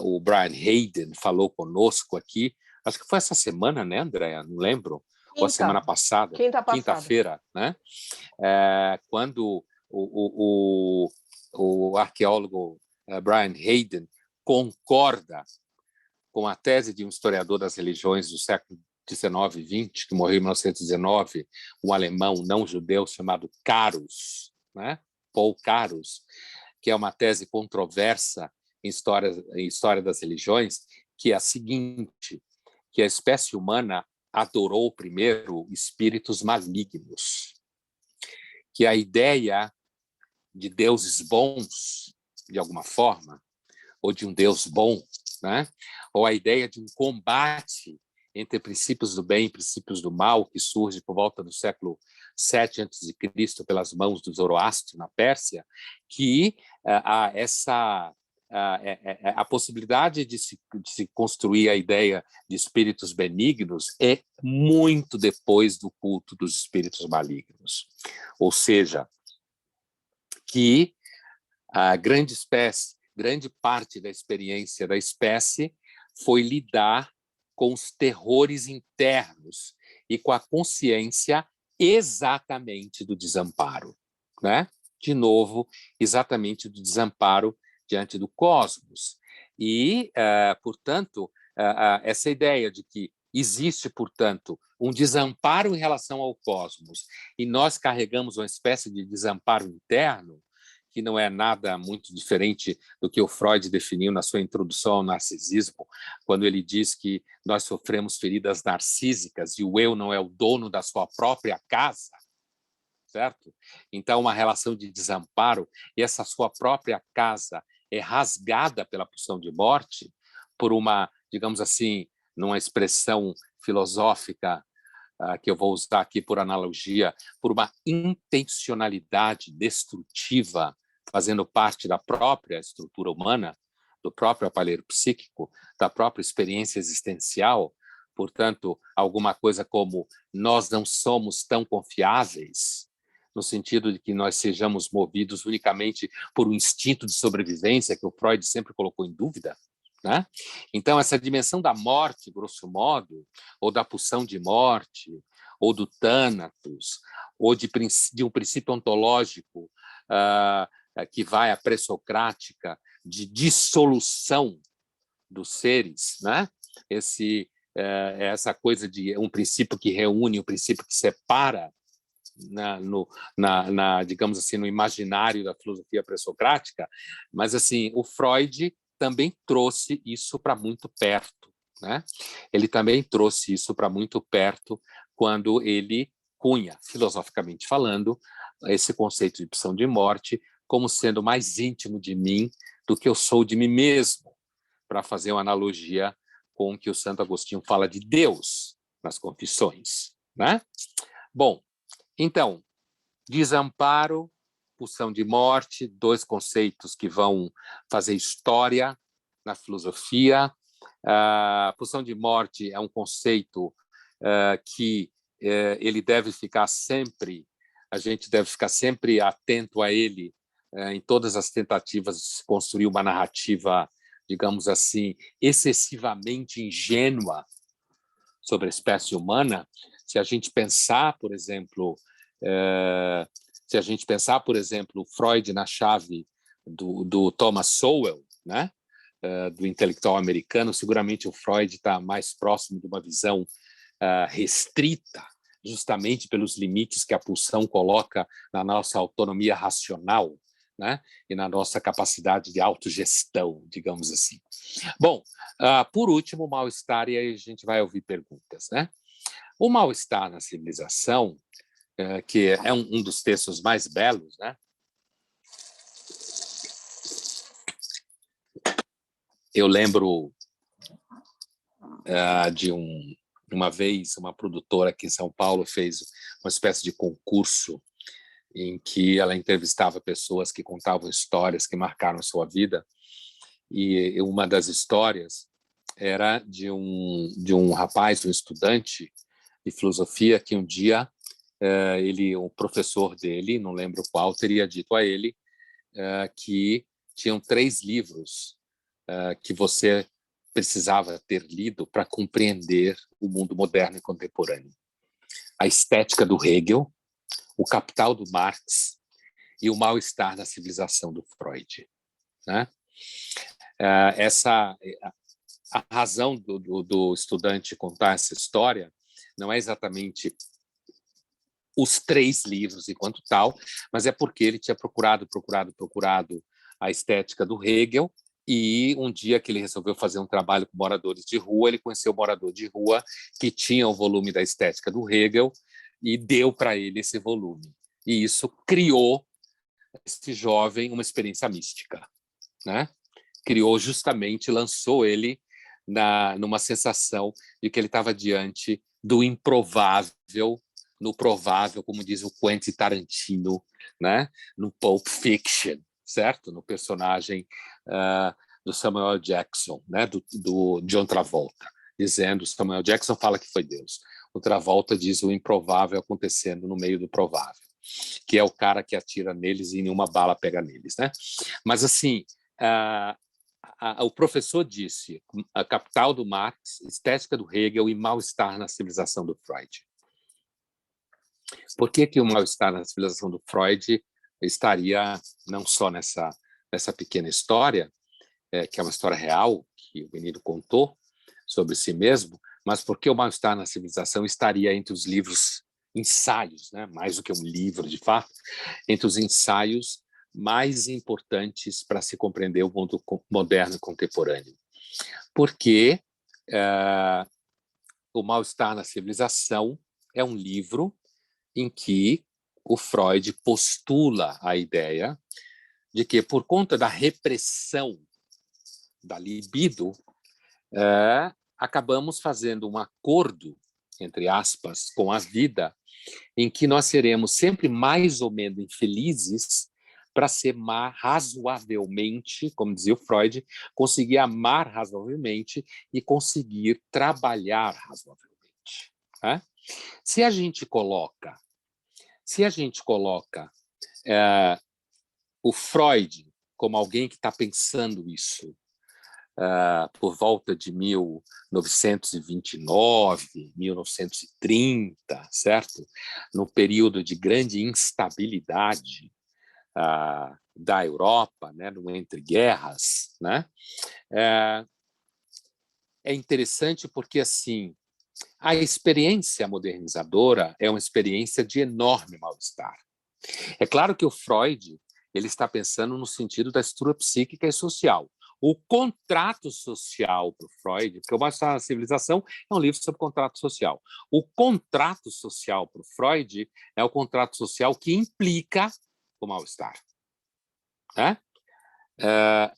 B: o Brian Hayden, falou conosco aqui, acho que foi essa semana, né, Andréa? Não lembro. Ou a semana passada, quinta-feira, né? Quando o arqueólogo Brian Hayden concorda com a tese de um historiador das religiões do século XIX e XX, que morreu em 1919, um alemão não judeu chamado Carus, né? Paul Carus, que é uma tese controversa em história das religiões, que é a seguinte, que a espécie humana adorou primeiro espíritos malignos, que a ideia de deuses bons, de alguma forma, ou de um Deus bom, né? Ou a ideia de um combate entre princípios do bem e princípios do mal, que surge por volta do século VII a.C., pelas mãos do Zoroastro, na Pérsia, que a possibilidade de se construir a ideia de espíritos benignos é muito depois do culto dos espíritos malignos. Ou seja, que a grande parte da experiência da espécie foi lidar com os terrores internos e com a consciência exatamente do desamparo, né? De novo, exatamente do desamparo diante do cosmos. E, portanto, essa ideia de que existe, portanto, um desamparo em relação ao cosmos e nós carregamos uma espécie de desamparo interno, que não é nada muito diferente do que o Freud definiu na sua introdução ao narcisismo, quando ele diz que nós sofremos feridas narcísicas e o eu não é o dono da sua própria casa, certo? Então, uma relação de desamparo, e essa sua própria casa é rasgada pela pulsão de morte por uma digamos assim, numa expressão filosófica que eu vou usar aqui por analogia, por uma intencionalidade destrutiva, fazendo parte da própria estrutura humana, do próprio aparelho psíquico, da própria experiência existencial. Portanto, alguma coisa como nós não somos tão confiáveis, no sentido de que nós sejamos movidos unicamente por um instinto de sobrevivência que o Freud sempre colocou em dúvida, né? Então, essa dimensão da morte, grosso modo, ou da pulsão de morte, ou do Thanatos, ou de um princípio ontológico que vai à pré-socrática de dissolução dos seres, né? Essa coisa de um princípio que reúne, um princípio que separa, digamos assim, no imaginário da filosofia pré-socrática, mas assim, o Freud também trouxe isso para muito perto, né? Ele também trouxe isso para muito perto quando ele cunha, filosoficamente falando, esse conceito de pulsão de morte como sendo mais íntimo de mim do que eu sou de mim mesmo, para fazer uma analogia com o que o Santo Agostinho fala de Deus nas Confissões, né? Bom, então, desamparo, pulsão de morte, dois conceitos que vão fazer história na filosofia. Pulsão de morte é um conceito que ele deve ficar sempre, a gente deve ficar sempre atento a ele em todas as tentativas de se construir uma narrativa, digamos assim, excessivamente ingênua sobre a espécie humana. Se a gente pensar, por exemplo, Freud na chave do Thomas Sowell, né? Do intelectual americano, seguramente o Freud está mais próximo de uma visão restrita, justamente pelos limites que a pulsão coloca na nossa autonomia racional, né? E na nossa capacidade de autogestão, digamos assim. Bom, por último, o mal-estar, e aí a gente vai ouvir perguntas, né? O mal-estar na civilização, que é um dos textos mais belos, né? Eu lembro de uma vez, uma produtora aqui em São Paulo fez uma espécie de concurso em que ela entrevistava pessoas que contavam histórias que marcaram a sua vida, e uma das histórias era de um rapaz, um estudante de filosofia, que um dia o professor dele, não lembro qual, teria dito a ele que tinham 3 livros que você precisava ter lido para compreender o mundo moderno e contemporâneo: A Estética do Hegel, O Capital do Marx e O Mal-Estar na Civilização do Freud, né? A razão do estudante contar essa história não é exatamente os 3 livros enquanto tal, mas é porque ele tinha procurado a estética do Hegel, e um dia que ele resolveu fazer um trabalho com moradores de rua, ele conheceu um morador de rua que tinha o volume da estética do Hegel e deu para ele esse volume. E isso criou esse jovem uma experiência mística, né? Lançou ele numa sensação de que ele estava diante do improvável, no provável, como diz o Quentin Tarantino, né? No Pulp Fiction, certo? No personagem do Samuel Jackson, né? do John Travolta, dizendo, Samuel Jackson fala que foi Deus. O Travolta diz o improvável acontecendo no meio do provável, que é o cara que atira neles e nenhuma bala pega neles, né? Mas, assim, o professor disse A Capital do Marx, Estética do Hegel e Mal-Estar na Civilização do Freud. Por que o mal-estar na civilização do Freud estaria não só nessa pequena história, que é uma história real, que o menino contou sobre si mesmo, mas por que o mal-estar na civilização estaria entre os livros ensaios, né? Mais do que um livro, de fato, entre os ensaios mais importantes para se compreender o mundo moderno e contemporâneo? Porque o mal-estar na civilização é um livro em que o Freud postula a ideia de que, por conta da repressão da libido, acabamos fazendo um acordo, entre aspas, com a vida, em que nós seremos sempre mais ou menos infelizes para ser razoavelmente, como dizia o Freud, conseguir amar razoavelmente e conseguir trabalhar razoavelmente. Né? Se a gente coloca o Freud como alguém que está pensando isso por volta de 1929, 1930, certo? No período de grande instabilidade da Europa, né, no entre guerras, né? É interessante porque assim a experiência modernizadora é uma experiência de enorme mal-estar. É claro que o Freud ele está pensando no sentido da estrutura psíquica e social. O contrato social para o Freud, porque o Basta na Civilização é um livro sobre contrato social. O contrato social para o Freud é o contrato social que implica o mal-estar. Né?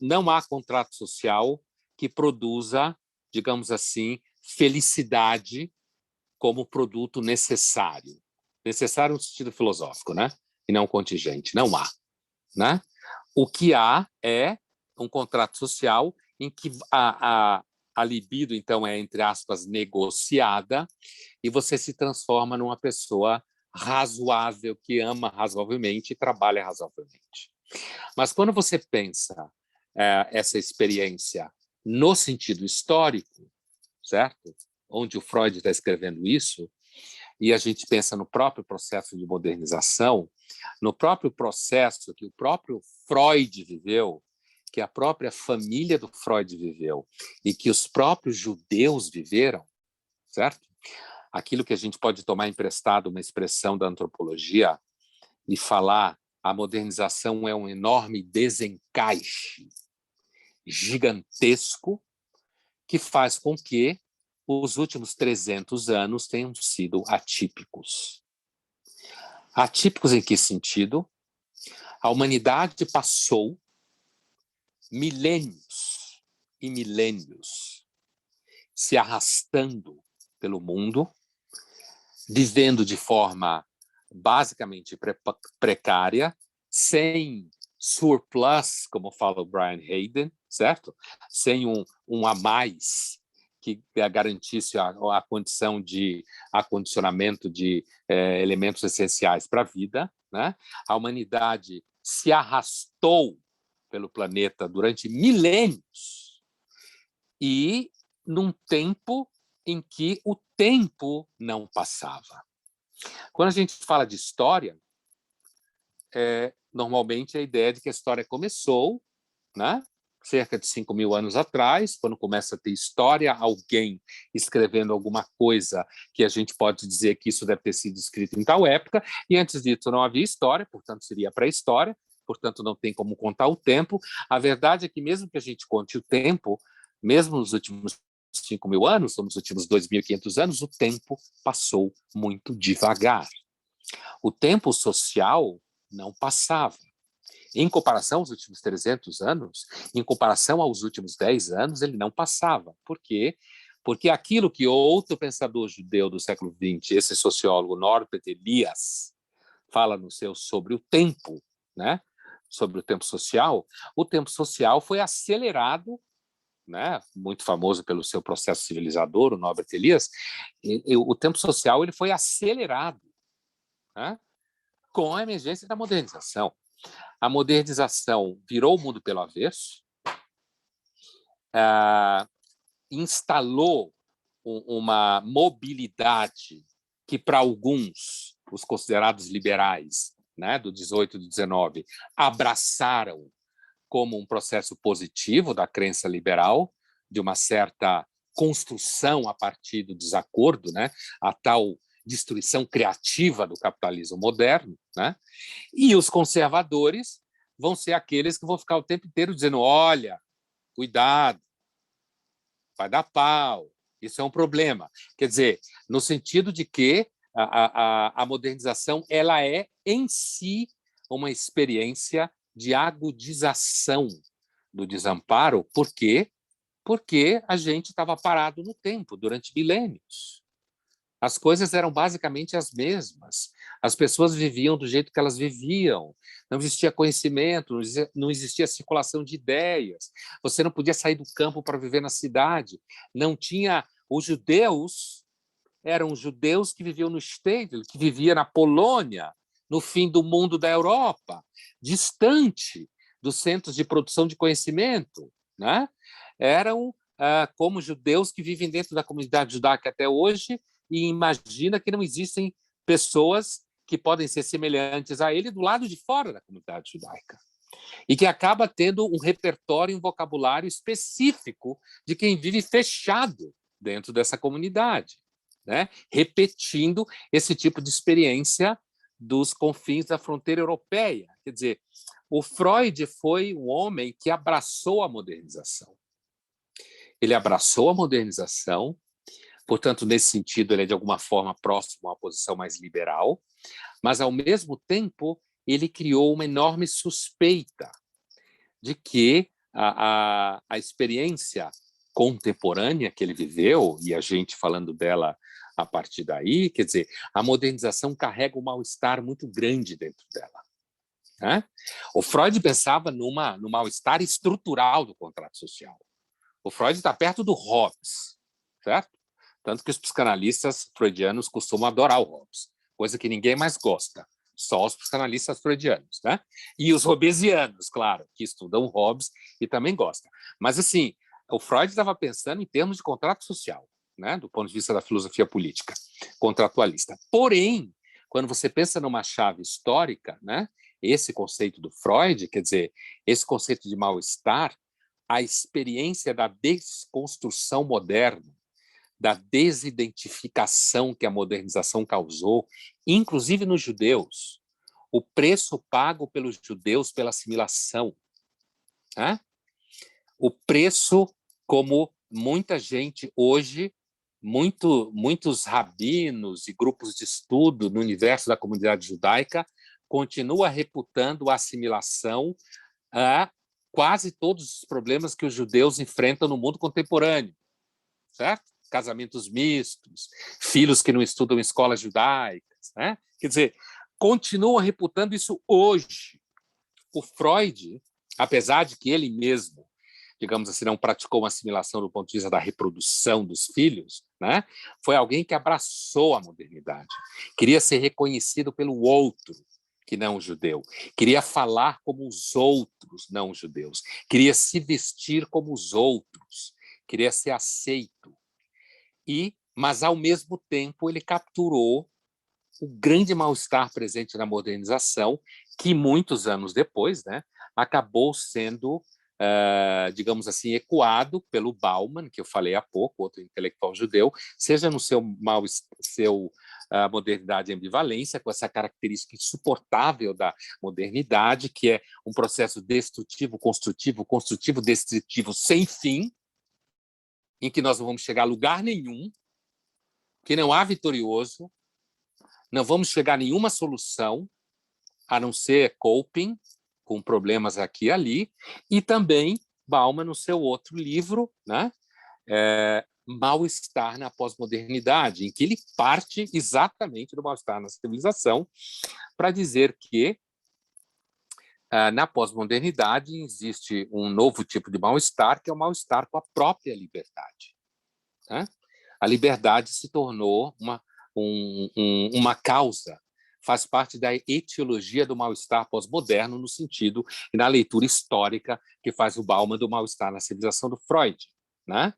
B: Não há contrato social que produza, digamos assim, felicidade como produto necessário. Necessário no sentido filosófico, né? E não contingente. Não há. Né? O que há é um contrato social em que a libido, então, é, entre aspas, negociada e você se transforma numa pessoa razoável, que ama razoavelmente e trabalha razoavelmente. Mas quando você pensa essa experiência no sentido histórico, certo? Onde o Freud está escrevendo isso, e a gente pensa no próprio processo de modernização, no próprio processo que o próprio Freud viveu, que a própria família do Freud viveu e que os próprios judeus viveram, certo? Aquilo que a gente pode tomar emprestado uma expressão da antropologia e falar a modernização é um enorme desencaixe gigantesco que faz com que os últimos 300 anos tenham sido atípicos. Atípicos em que sentido? A humanidade passou milênios e milênios se arrastando pelo mundo, vivendo de forma basicamente precária, sem surplus, como fala o Brian Hayden, certo? Sem um a mais que garantisse a condição de acondicionamento de elementos essenciais para a vida, né? A humanidade se arrastou pelo planeta durante milênios e num tempo em que o tempo não passava. Quando a gente fala de história, normalmente a ideia de que a história começou, né? Cerca de 5.000 anos atrás, quando começa a ter história, alguém escrevendo alguma coisa que a gente pode dizer que isso deve ter sido escrito em tal época, e antes disso não havia história, portanto seria pré-história, portanto não tem como contar o tempo. A verdade é que mesmo que a gente conte o tempo, mesmo nos últimos 5.000 anos, ou nos últimos 2.500 anos, o tempo passou muito devagar. O tempo social não passava. Em comparação aos últimos 300 anos, em comparação aos últimos 10 anos, ele não passava. Por quê? Porque aquilo que outro pensador judeu do século XX, esse sociólogo Norbert Elias, fala no seu sobre o tempo, né? Sobre o tempo social foi acelerado, né? Muito famoso pelo seu processo civilizador, o Norbert Elias. O tempo social ele foi acelerado, né? Com a emergência da modernização. A modernização virou o mundo pelo avesso, instalou uma mobilidade que, para alguns, os considerados liberais, né, do 18 e do 19, abraçaram como um processo positivo da crença liberal, de uma certa construção a partir do desacordo, né, a tal destruição criativa do capitalismo moderno, né? E os conservadores vão ser aqueles que vão ficar o tempo inteiro dizendo: olha, cuidado, vai dar pau, isso é um problema. Quer dizer, no sentido de que a modernização ela é, em si, uma experiência de agudização do desamparo. Por quê? porque a gente estava parado no tempo durante milênios. As coisas eram basicamente as mesmas. As pessoas viviam do jeito que elas viviam. Não existia conhecimento, não existia circulação de ideias. Você não podia sair do campo para viver na cidade. Não tinha... Os judeus eram judeus que viviam no Stedel, que vivia na Polônia, no fim do mundo da Europa, distante dos centros de produção de conhecimento, né? Eram como judeus que vivem dentro da comunidade judaica até hoje e imagina que não existem pessoas que podem ser semelhantes a ele do lado de fora da comunidade judaica. E que acaba tendo um repertório, um vocabulário específico de quem vive fechado dentro dessa comunidade, né? Repetindo esse tipo de experiência dos confins da fronteira europeia. Quer dizer, o Freud foi um homem que abraçou a modernização. Ele abraçou a modernização, portanto, nesse sentido, ele é de alguma forma próximo a uma posição mais liberal, mas, ao mesmo tempo, ele criou uma enorme suspeita de que a experiência contemporânea que ele viveu, e a gente falando dela a partir daí, quer dizer, a modernização carrega um mal-estar muito grande dentro dela. Né? O Freud pensava no mal-estar estrutural do contrato social. O Freud está perto do Hobbes, certo? Tanto que os psicanalistas freudianos costumam adorar o Hobbes, coisa que ninguém mais gosta, só os psicanalistas freudianos, né? E os hobbesianos, claro, que estudam Hobbes e também gostam. Mas, assim, o Freud estava pensando em termos de contrato social, né? Do ponto de vista da filosofia política, contratualista. Porém, quando você pensa numa chave histórica, né? Esse conceito do Freud, quer dizer, esse conceito de mal-estar, a experiência da desconstrução moderna, da desidentificação que a modernização causou, inclusive nos judeus, o preço pago pelos judeus pela assimilação, né? O preço, como muita gente hoje, muitos rabinos e grupos de estudo no universo da comunidade judaica continua reputando a assimilação a quase todos os problemas que os judeus enfrentam no mundo contemporâneo, certo? Casamentos mistos, filhos que não estudam em escolas judaicas, né? Quer dizer, continua reputando isso hoje. O Freud, apesar de que ele mesmo, digamos assim, não praticou uma assimilação do ponto de vista da reprodução dos filhos, né? Foi alguém que abraçou a modernidade, queria ser reconhecido pelo outro, que não judeu, queria falar como os outros não judeus, queria se vestir como os outros, queria ser aceito. Mas, ao mesmo tempo, ele capturou o grande mal-estar presente na modernização, que muitos anos depois, né, acabou sendo, digamos assim, ecoado pelo Bauman, que eu falei há pouco, outro intelectual judeu, seja no seu modernidade e ambivalência, com essa característica insuportável da modernidade, que é um processo destrutivo, construtivo, destrutivo, sem fim, em que nós não vamos chegar a lugar nenhum, que não há vitorioso, não vamos chegar a nenhuma solução, a não ser coping, com problemas aqui e ali, e também Bauman, no seu outro livro, né, Mal-Estar na Pós-Modernidade, em que ele parte exatamente do mal-estar na civilização para dizer que na pós-modernidade existe um novo tipo de mal-estar, que é o mal-estar com a própria liberdade. Né? A liberdade se tornou uma causa, faz parte da etiologia do mal-estar pós-moderno, no sentido e na leitura histórica que faz o Bauman do mal-estar na civilização do Freud. Né?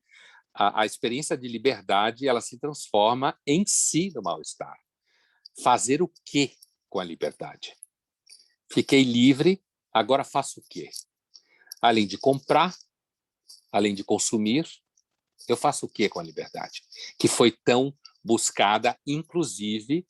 B: A experiência de liberdade ela se transforma em si no mal-estar. Fazer o quê com a liberdade? Fiquei livre, agora faço o quê? Além de comprar, além de consumir, eu faço o quê com a liberdade? Que foi tão buscada, inclusive,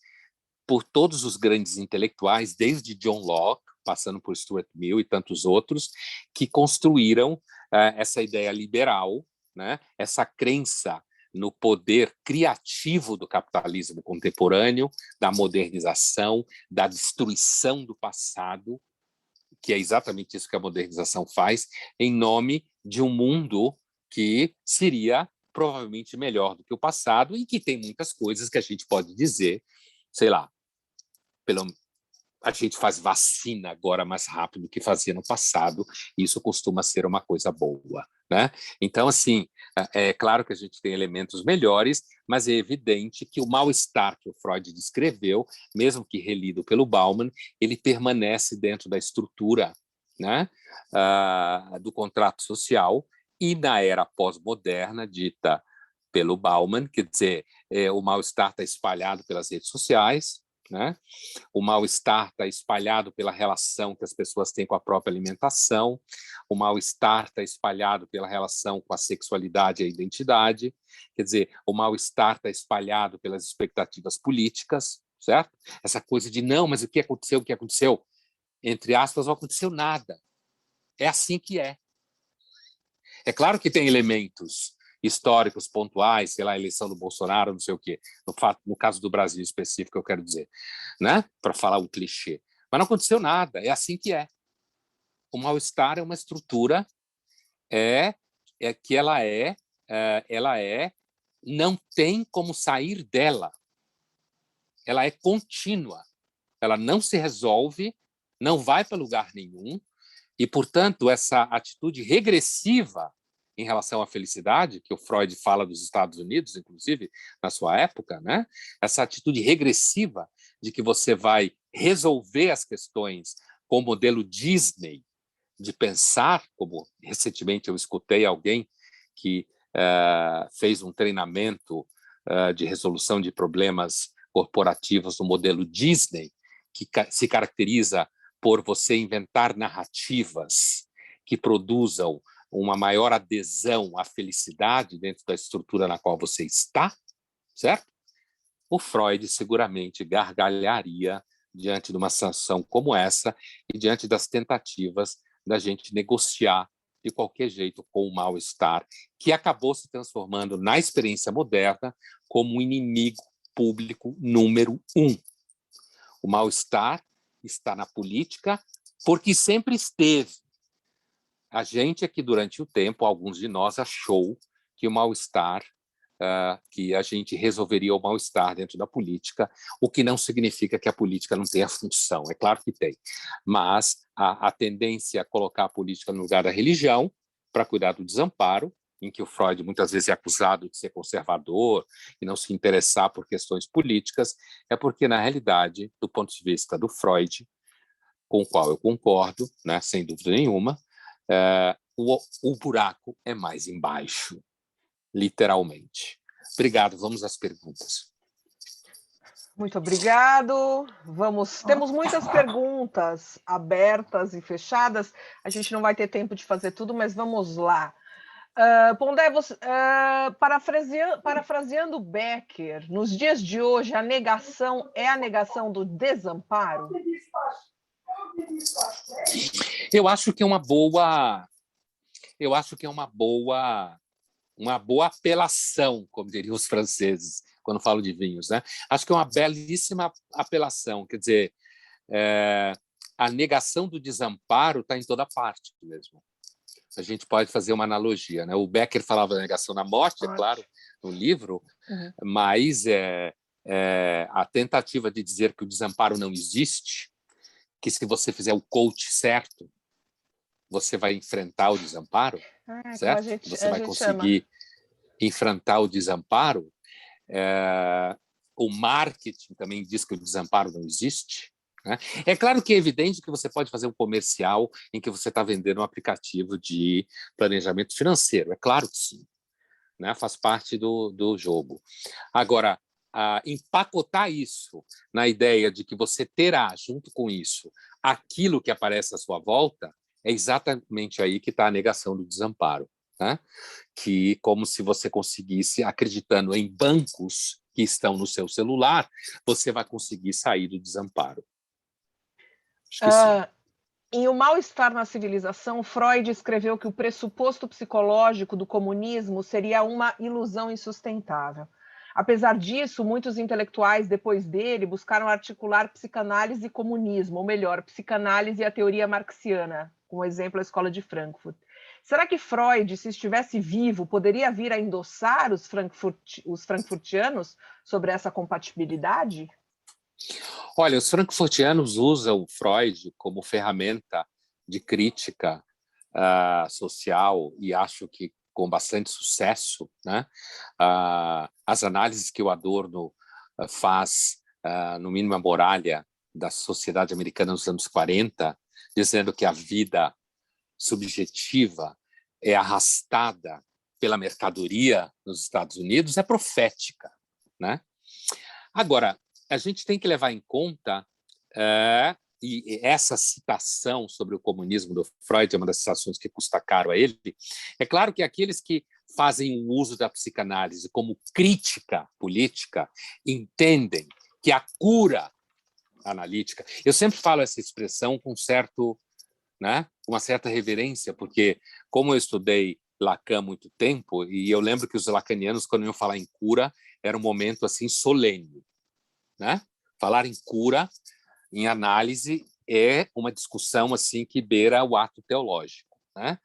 B: por todos os grandes intelectuais, desde John Locke, passando por Stuart Mill e tantos outros, que construíram essa ideia liberal, né? Essa crença no poder criativo do capitalismo contemporâneo, da modernização, da destruição do passado, que é exatamente isso que a modernização faz, em nome de um mundo que seria provavelmente melhor do que o passado e que tem muitas coisas que a gente pode dizer, sei lá, a gente faz vacina agora mais rápido do que fazia no passado, e isso costuma ser uma coisa boa, né? Então, assim, é claro que a gente tem elementos melhores, mas é evidente que o mal-estar que o Freud descreveu, mesmo que relido pelo Bauman, ele permanece dentro da estrutura, né, do contrato social, e na era pós-moderna, dita pelo Bauman, quer dizer, o mal-estar está espalhado pelas redes sociais, né? O mal-estar está espalhado pela relação que as pessoas têm com a própria alimentação, o mal-estar está espalhado pela relação com a sexualidade e a identidade, quer dizer, o mal-estar está espalhado pelas expectativas políticas, certo? Essa coisa de não, mas o que aconteceu, entre aspas, não aconteceu nada. É assim que é. É claro que tem elementos históricos pontuais, sei lá, a eleição do Bolsonaro, não sei o quê, no caso do Brasil específico, eu quero dizer, né? Para falar um clichê. Mas não aconteceu nada, é assim que é. O mal-estar é uma estrutura que não tem como sair dela. Ela é contínua. Ela não se resolve, não vai para lugar nenhum, e, portanto, essa atitude regressiva em relação à felicidade, que o Freud fala dos Estados Unidos, inclusive, na sua época, né? Essa atitude regressiva de que você vai resolver as questões com o modelo Disney de pensar, como recentemente eu escutei alguém que fez um treinamento de resolução de problemas corporativos no modelo Disney, que se caracteriza por você inventar narrativas que produzam uma maior adesão à felicidade dentro da estrutura na qual você está, certo? O Freud seguramente gargalharia diante de uma sanção como essa e diante das tentativas da gente negociar de qualquer jeito com o mal-estar, que acabou se transformando na experiência moderna como um inimigo público número 1. O mal-estar está na política porque sempre esteve. A gente aqui, durante o tempo, alguns de nós achou que o mal-estar, que a gente resolveria o mal-estar dentro da política, o que não significa que a política não tenha função. É claro que tem. Mas a tendência a colocar a política no lugar da religião para cuidar do desamparo, em que o Freud muitas vezes é acusado de ser conservador e não se interessar por questões políticas, é porque, na realidade, do ponto de vista do Freud, com o qual eu concordo, né, sem dúvida nenhuma, o buraco é mais embaixo, literalmente. Obrigado, vamos às perguntas.
A: Muito obrigado. Temos muitas perguntas abertas e fechadas. A gente não vai ter tempo de fazer tudo, mas vamos lá. Pondé, parafraseando Becker, nos dias de hoje, a negação é a negação do desamparo?
B: Eu acho que é uma boa apelação, como diriam os franceses, quando falo de vinhos, né? Acho que é uma belíssima apelação, quer dizer, a negação do desamparo está em toda parte mesmo. A gente pode fazer uma analogia, né? O Becker falava da negação da morte, é claro, no livro, mas a tentativa de dizer que o desamparo não existe, que se você fizer o coach certo, você vai enfrentar o desamparo, certo? Você vai conseguir enfrentar o desamparo. O marketing também diz que o desamparo não existe. Né? É claro que é evidente que você pode fazer um comercial em que você está vendendo um aplicativo de planejamento financeiro. É claro que sim. Né? Faz parte do jogo. Agora, empacotar isso na ideia de que você terá, junto com isso, aquilo que aparece à sua volta, é exatamente aí que está a negação do desamparo. Né? Que, como se você conseguisse, acreditando em bancos que estão no seu celular, você vai conseguir sair do desamparo. Acho que sim.
A: Em O Mal-Estar na Civilização, Freud escreveu que o pressuposto psicológico do comunismo seria uma ilusão insustentável. Apesar disso, muitos intelectuais depois dele buscaram articular psicanálise e comunismo, ou melhor, psicanálise e a teoria marxiana, como exemplo a Escola de Frankfurt. Será que Freud, se estivesse vivo, poderia vir a endossar os frankfurtianos sobre essa compatibilidade?
B: Olha, os frankfurtianos usam Freud como ferramenta de crítica social, e acho que com bastante sucesso, né? As análises que o Adorno faz, no mínimo a muralha da sociedade americana nos anos 40, dizendo que a vida subjetiva é arrastada pela mercadoria nos Estados Unidos, é profética, né? Agora, a gente tem que levar em conta, e essa citação sobre o comunismo do Freud é uma das citações que custa caro a ele. É claro que aqueles que fazem o uso da psicanálise como crítica política entendem que a cura analítica... Eu sempre falo essa expressão com uma certa reverência, porque como eu estudei Lacan há muito tempo, e eu lembro que os lacanianos, quando iam falar em cura, era um momento assim solene, né? Falar em cura, em análise, é uma discussão assim que beira o ato teológico, né?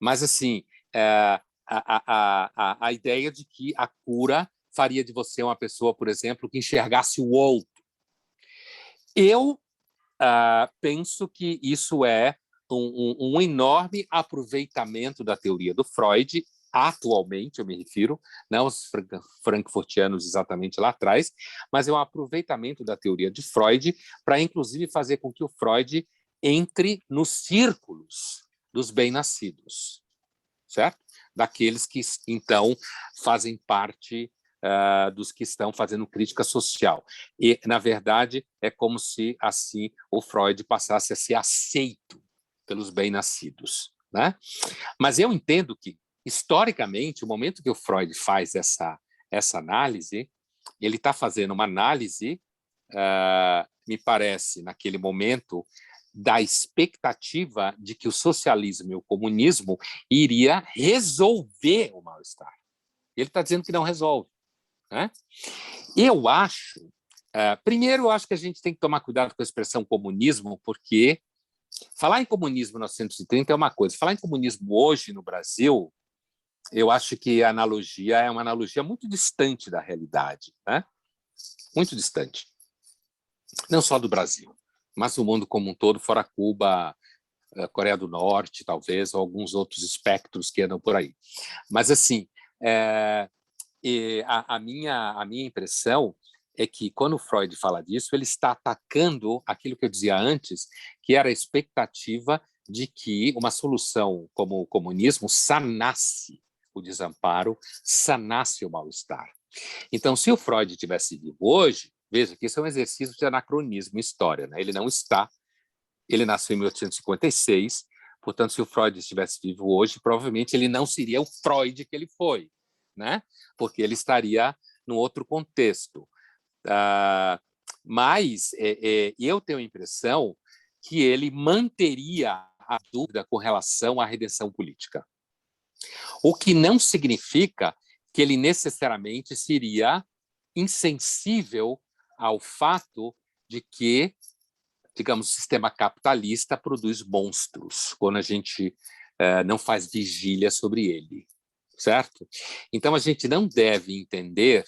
B: Mas assim, a ideia de que a cura faria de você uma pessoa, por exemplo, que enxergasse o outro. Eu penso que isso é um enorme aproveitamento da teoria do Freud, atualmente, eu me refiro, não os frankfurtianos exatamente lá atrás, mas é um aproveitamento da teoria de Freud para, inclusive, fazer com que o Freud entre nos círculos dos bem-nascidos, certo? Daqueles que, então, fazem parte dos que estão fazendo crítica social. E, na verdade, é como se, assim, o Freud passasse a ser aceito pelos bem-nascidos, né? Mas eu entendo que, historicamente, o momento que o Freud faz essa análise, ele está fazendo uma análise, me parece, naquele momento, da expectativa de que o socialismo e o comunismo iria resolver o mal-estar. Ele está dizendo que não resolve, né? Eu acho... primeiro, eu acho que a gente tem que tomar cuidado com a expressão comunismo, porque falar em comunismo em 1930 é uma coisa. Falar em comunismo hoje no Brasil, eu acho que a analogia é uma analogia muito distante da realidade, né? Muito distante. Não só do Brasil, mas do mundo como um todo, fora Cuba, Coreia do Norte, talvez, ou alguns outros espectros que andam por aí. Mas, assim, a minha impressão é que, quando Freud fala disso, ele está atacando aquilo que eu dizia antes, que era a expectativa de que uma solução como o comunismo sanasse o desamparo, sanasse o mal-estar. Então, se o Freud tivesse vivo hoje, veja que isso é um exercício de anacronismo em história, né? Ele não está... Ele nasceu em 1856, portanto, se o Freud estivesse vivo hoje, provavelmente ele não seria o Freud que ele foi, né? Porque ele estaria num outro contexto. Mas eu tenho a impressão que ele manteria a dúvida com relação à redenção política. O que não significa que ele necessariamente seria insensível ao fato de que, digamos, o sistema capitalista produz monstros quando a gente não faz vigília sobre ele, certo? Então, a gente não deve entender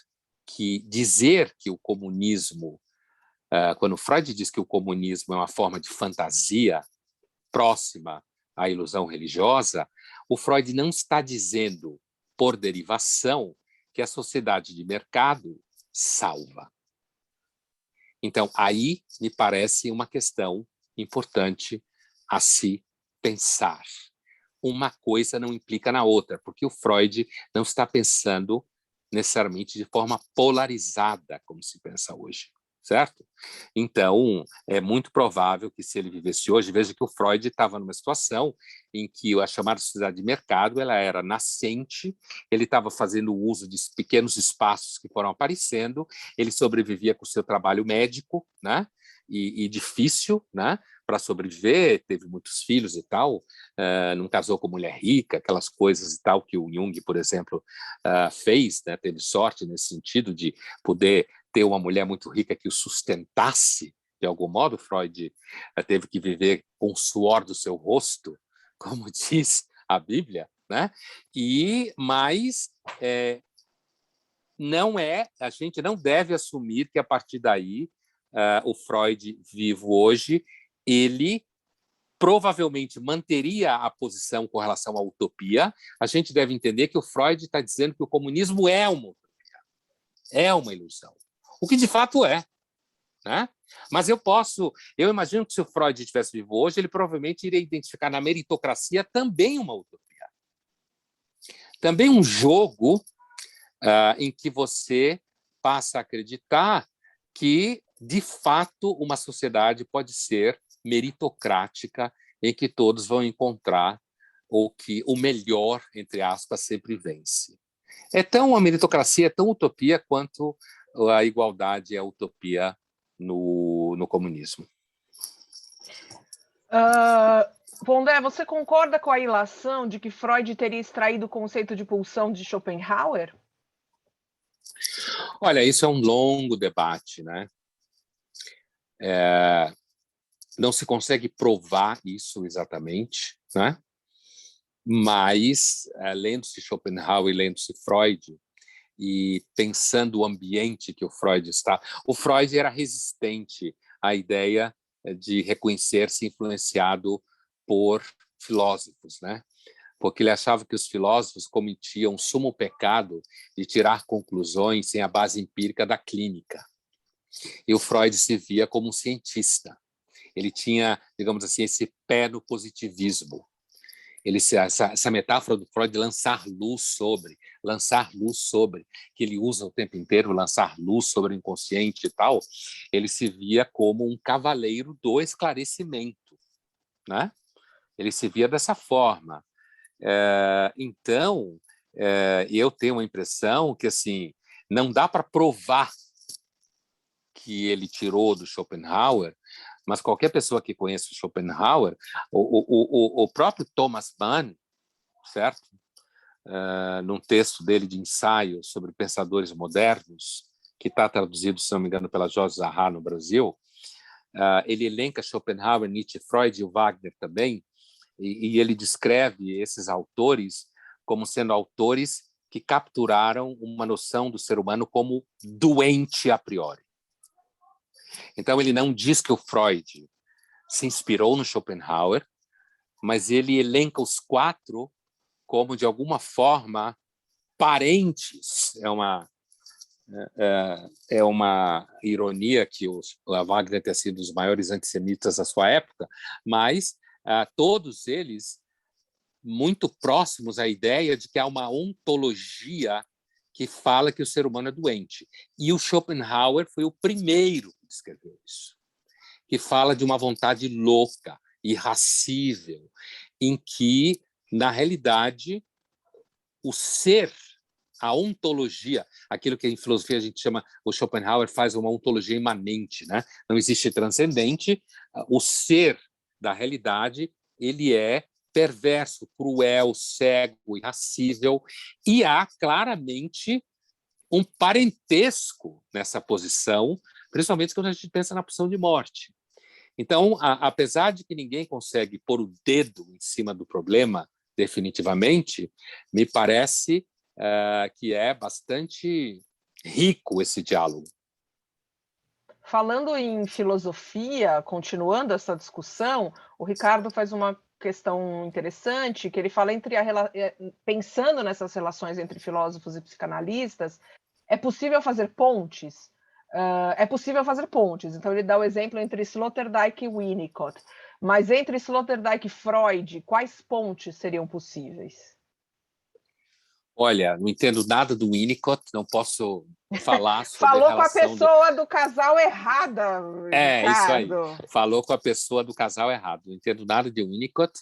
B: que dizer que o comunismo, quando Freud diz que o comunismo é uma forma de fantasia próxima à ilusão religiosa, o Freud não está dizendo, por derivação, que a sociedade de mercado salva. Então, aí me parece uma questão importante a se pensar. Uma coisa não implica na outra, porque o Freud não está pensando necessariamente de forma polarizada, como se pensa hoje, certo? Então, é muito provável que, se ele vivesse hoje, veja que o Freud estava numa situação em que a chamada sociedade de mercado ela era nascente, ele estava fazendo uso de pequenos espaços que foram aparecendo, ele sobrevivia com o seu trabalho médico, né? E difícil, né? para sobreviver, teve muitos filhos e tal, não casou com mulher rica, aquelas coisas e tal que o Jung, por exemplo, fez, né? Teve sorte nesse sentido de poder ter uma mulher muito rica que o sustentasse de algum modo. Freud teve que viver com o suor do seu rosto, como diz a Bíblia, né? Mas a gente não deve assumir que a partir daí o Freud vivo hoje, ele provavelmente manteria a posição com relação à utopia. A gente deve entender que o Freud está dizendo que o comunismo é uma utopia, é uma ilusão, o que de fato é, né? Mas eu imagino que se o Freud estivesse vivo hoje, ele provavelmente iria identificar na meritocracia também uma utopia, também um jogo em que você passa a acreditar que, de fato, uma sociedade pode ser meritocrática, em que todos vão encontrar o melhor, entre aspas, sempre vence. A meritocracia é tão utopia quanto a igualdade é utopia no comunismo.
A: Pondé, você concorda com a ilação de que Freud teria extraído o conceito de pulsão de Schopenhauer?
B: Olha, isso é um longo debate, né? Não se consegue provar isso exatamente, né? Mas, lendo-se Schopenhauer e lendo-se Freud, e pensando o ambiente que o Freud está... O Freud era resistente à ideia de reconhecer-se influenciado por filósofos, né? Porque ele achava que os filósofos cometiam o sumo pecado de tirar conclusões sem a base empírica da clínica. E o Freud se via como um cientista. Ele tinha, digamos assim, esse pé no positivismo. Essa metáfora do Freud de lançar luz sobre, que ele usa o tempo inteiro, lançar luz sobre o inconsciente e tal, ele se via como um cavaleiro do esclarecimento, né? Ele se via dessa forma. Então, eu tenho uma impressão que assim, não dá para provar que ele tirou do Schopenhauer, mas qualquer pessoa que conheça o Schopenhauer, o próprio Thomas Mann, certo? Num texto dele de ensaio sobre pensadores modernos, que está traduzido, se não me engano, pela Jorge Zaha no Brasil, ele elenca Schopenhauer, Nietzsche, Freud e o Wagner também, e ele descreve esses autores como sendo autores que capturaram uma noção do ser humano como doente a priori. Então, ele não diz que o Freud se inspirou no Schopenhauer, mas ele elenca os quatro como, de alguma forma, parentes. É uma ironia que o Wagner tenha sido um dos maiores antissemitas da sua época, mas todos eles muito próximos à ideia de que há uma ontologia que fala que o ser humano é doente. E o Schopenhauer foi o primeiro que escreveu isso, que fala de uma vontade louca, irracível, em que, na realidade, o ser, a ontologia, aquilo que em filosofia a gente chama, o Schopenhauer faz uma ontologia imanente, né? Não existe transcendente, o ser da realidade, ele é perverso, cruel, cego, irracível, e há claramente um parentesco nessa posição, principalmente quando a gente pensa na posição de morte. Então, apesar de que ninguém consegue pôr o dedo em cima do problema definitivamente, me parece que é bastante rico esse diálogo.
A: Falando em filosofia, continuando essa discussão, o Ricardo faz uma questão interessante, que ele fala pensando nessas relações entre filósofos e psicanalistas, é possível fazer pontes? É possível fazer pontes. Então, ele dá o exemplo entre Sloterdijk e Winnicott. Mas entre Sloterdijk e Freud, quais pontes seriam possíveis?
B: Olha, não entendo nada do Winnicott, não posso falar sobre
A: Falou
B: a
A: com a
B: relação
A: pessoa do casal errada,
B: isso aí.
A: Ricardo.
B: Falou com a pessoa do casal errado. Não entendo nada de Winnicott,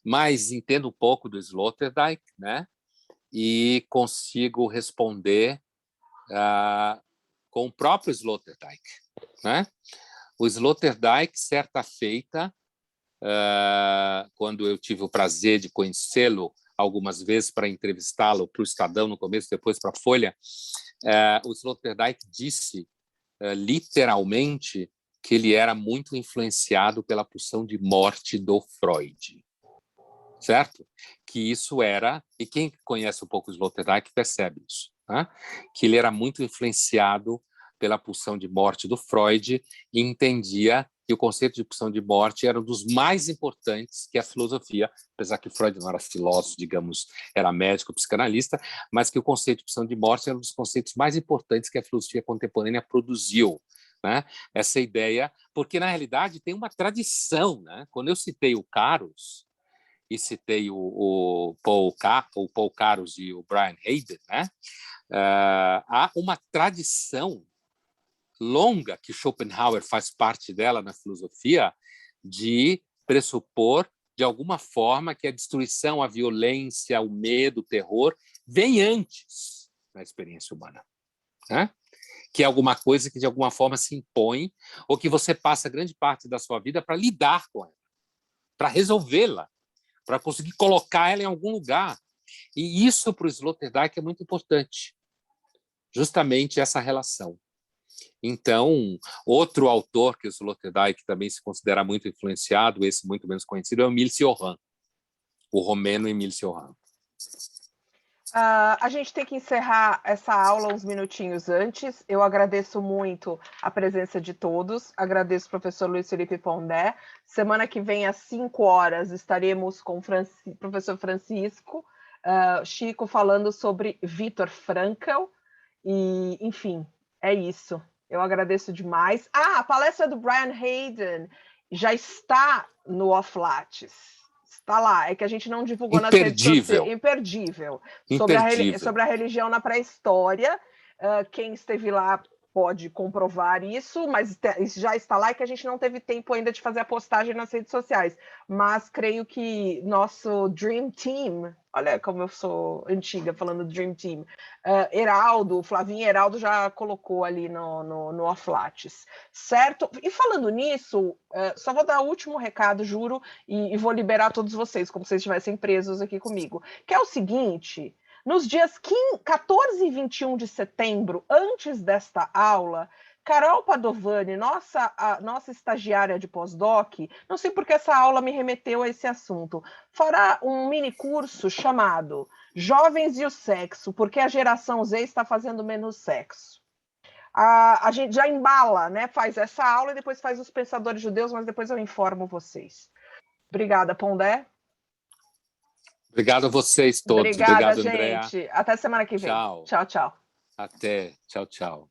B: mas entendo um pouco do Sloterdijk, né? E consigo responder com o próprio Sloterdijk, né? O Sloterdijk, certa feita, quando eu tive o prazer de conhecê-lo algumas vezes para entrevistá-lo para o Estadão no começo, depois para a Folha, o Sloterdijk disse literalmente que ele era muito influenciado pela pulsão de morte do Freud, certo? Que isso era, e quem conhece um pouco o Sloterdijk percebe isso, né? Que ele era muito influenciado pela pulsão de morte do Freud e entendia que o conceito de pulsão de morte era um dos mais importantes que a filosofia, apesar que Freud não era filósofo, digamos, era médico, psicanalista, mas que o conceito de pulsão de morte era um dos conceitos mais importantes que a filosofia contemporânea produziu, né? Essa ideia, porque na realidade tem uma tradição, né? Quando eu citei o Caros e citei o Paul Caros e o Brian Hayden, né? Há uma tradição longa, que Schopenhauer faz parte dela na filosofia, de pressupor, de alguma forma, que a destruição, a violência, o medo, o terror, vem antes na experiência humana, né? Que é alguma coisa que, de alguma forma, se impõe, ou que você passa grande parte da sua vida para lidar com ela, para resolvê-la, para conseguir colocar ela em algum lugar. E isso, para o Sloterdijk, é muito importante, justamente essa relação. Então, outro autor que o Sloterdijk também se considera muito influenciado, esse muito menos conhecido, é o Emile Cioran, o romeno Emile Cioran.
A: A gente tem que encerrar essa aula uns minutinhos antes. Eu agradeço muito a presença de todos, agradeço o professor Luiz Felipe Pondé. Semana que vem, às 5 horas, estaremos com o professor Francisco Chico falando sobre Viktor Frankl. E, enfim, é isso. Eu agradeço demais. A palestra do Brian Hayden já está no Off-Lattes. Está lá, é que a gente não divulgou nas redes sociais. Imperdível. Sobre a religião na pré-história. Quem esteve lá pode comprovar isso, mas já está lá, e que a gente não teve tempo ainda de fazer a postagem nas redes sociais. Mas creio que nosso Dream Team, olha como eu sou antiga falando Dream Team, Heraldo, Flavinho Heraldo já colocou ali no Off-Lattes, certo? E falando nisso, só vou dar o último recado, juro, e vou liberar todos vocês, como se vocês estivessem presos aqui comigo, que é o seguinte: nos dias 14 e 21 de setembro, antes desta aula, Carol Padovani, nossa estagiária de pós-doc, não sei porque essa aula me remeteu a esse assunto, fará um mini curso chamado Jovens e o Sexo, porque a geração Z está fazendo menos sexo. A gente já embala, né? Faz essa aula e depois faz os pensadores judeus, mas depois eu informo vocês. Obrigada, Pondé.
B: Obrigado a vocês todos.
A: Obrigada,
B: obrigado, Andréa.
A: gente. Até semana que vem.
B: Tchau.
A: Tchau, tchau.
B: Até. Tchau, tchau.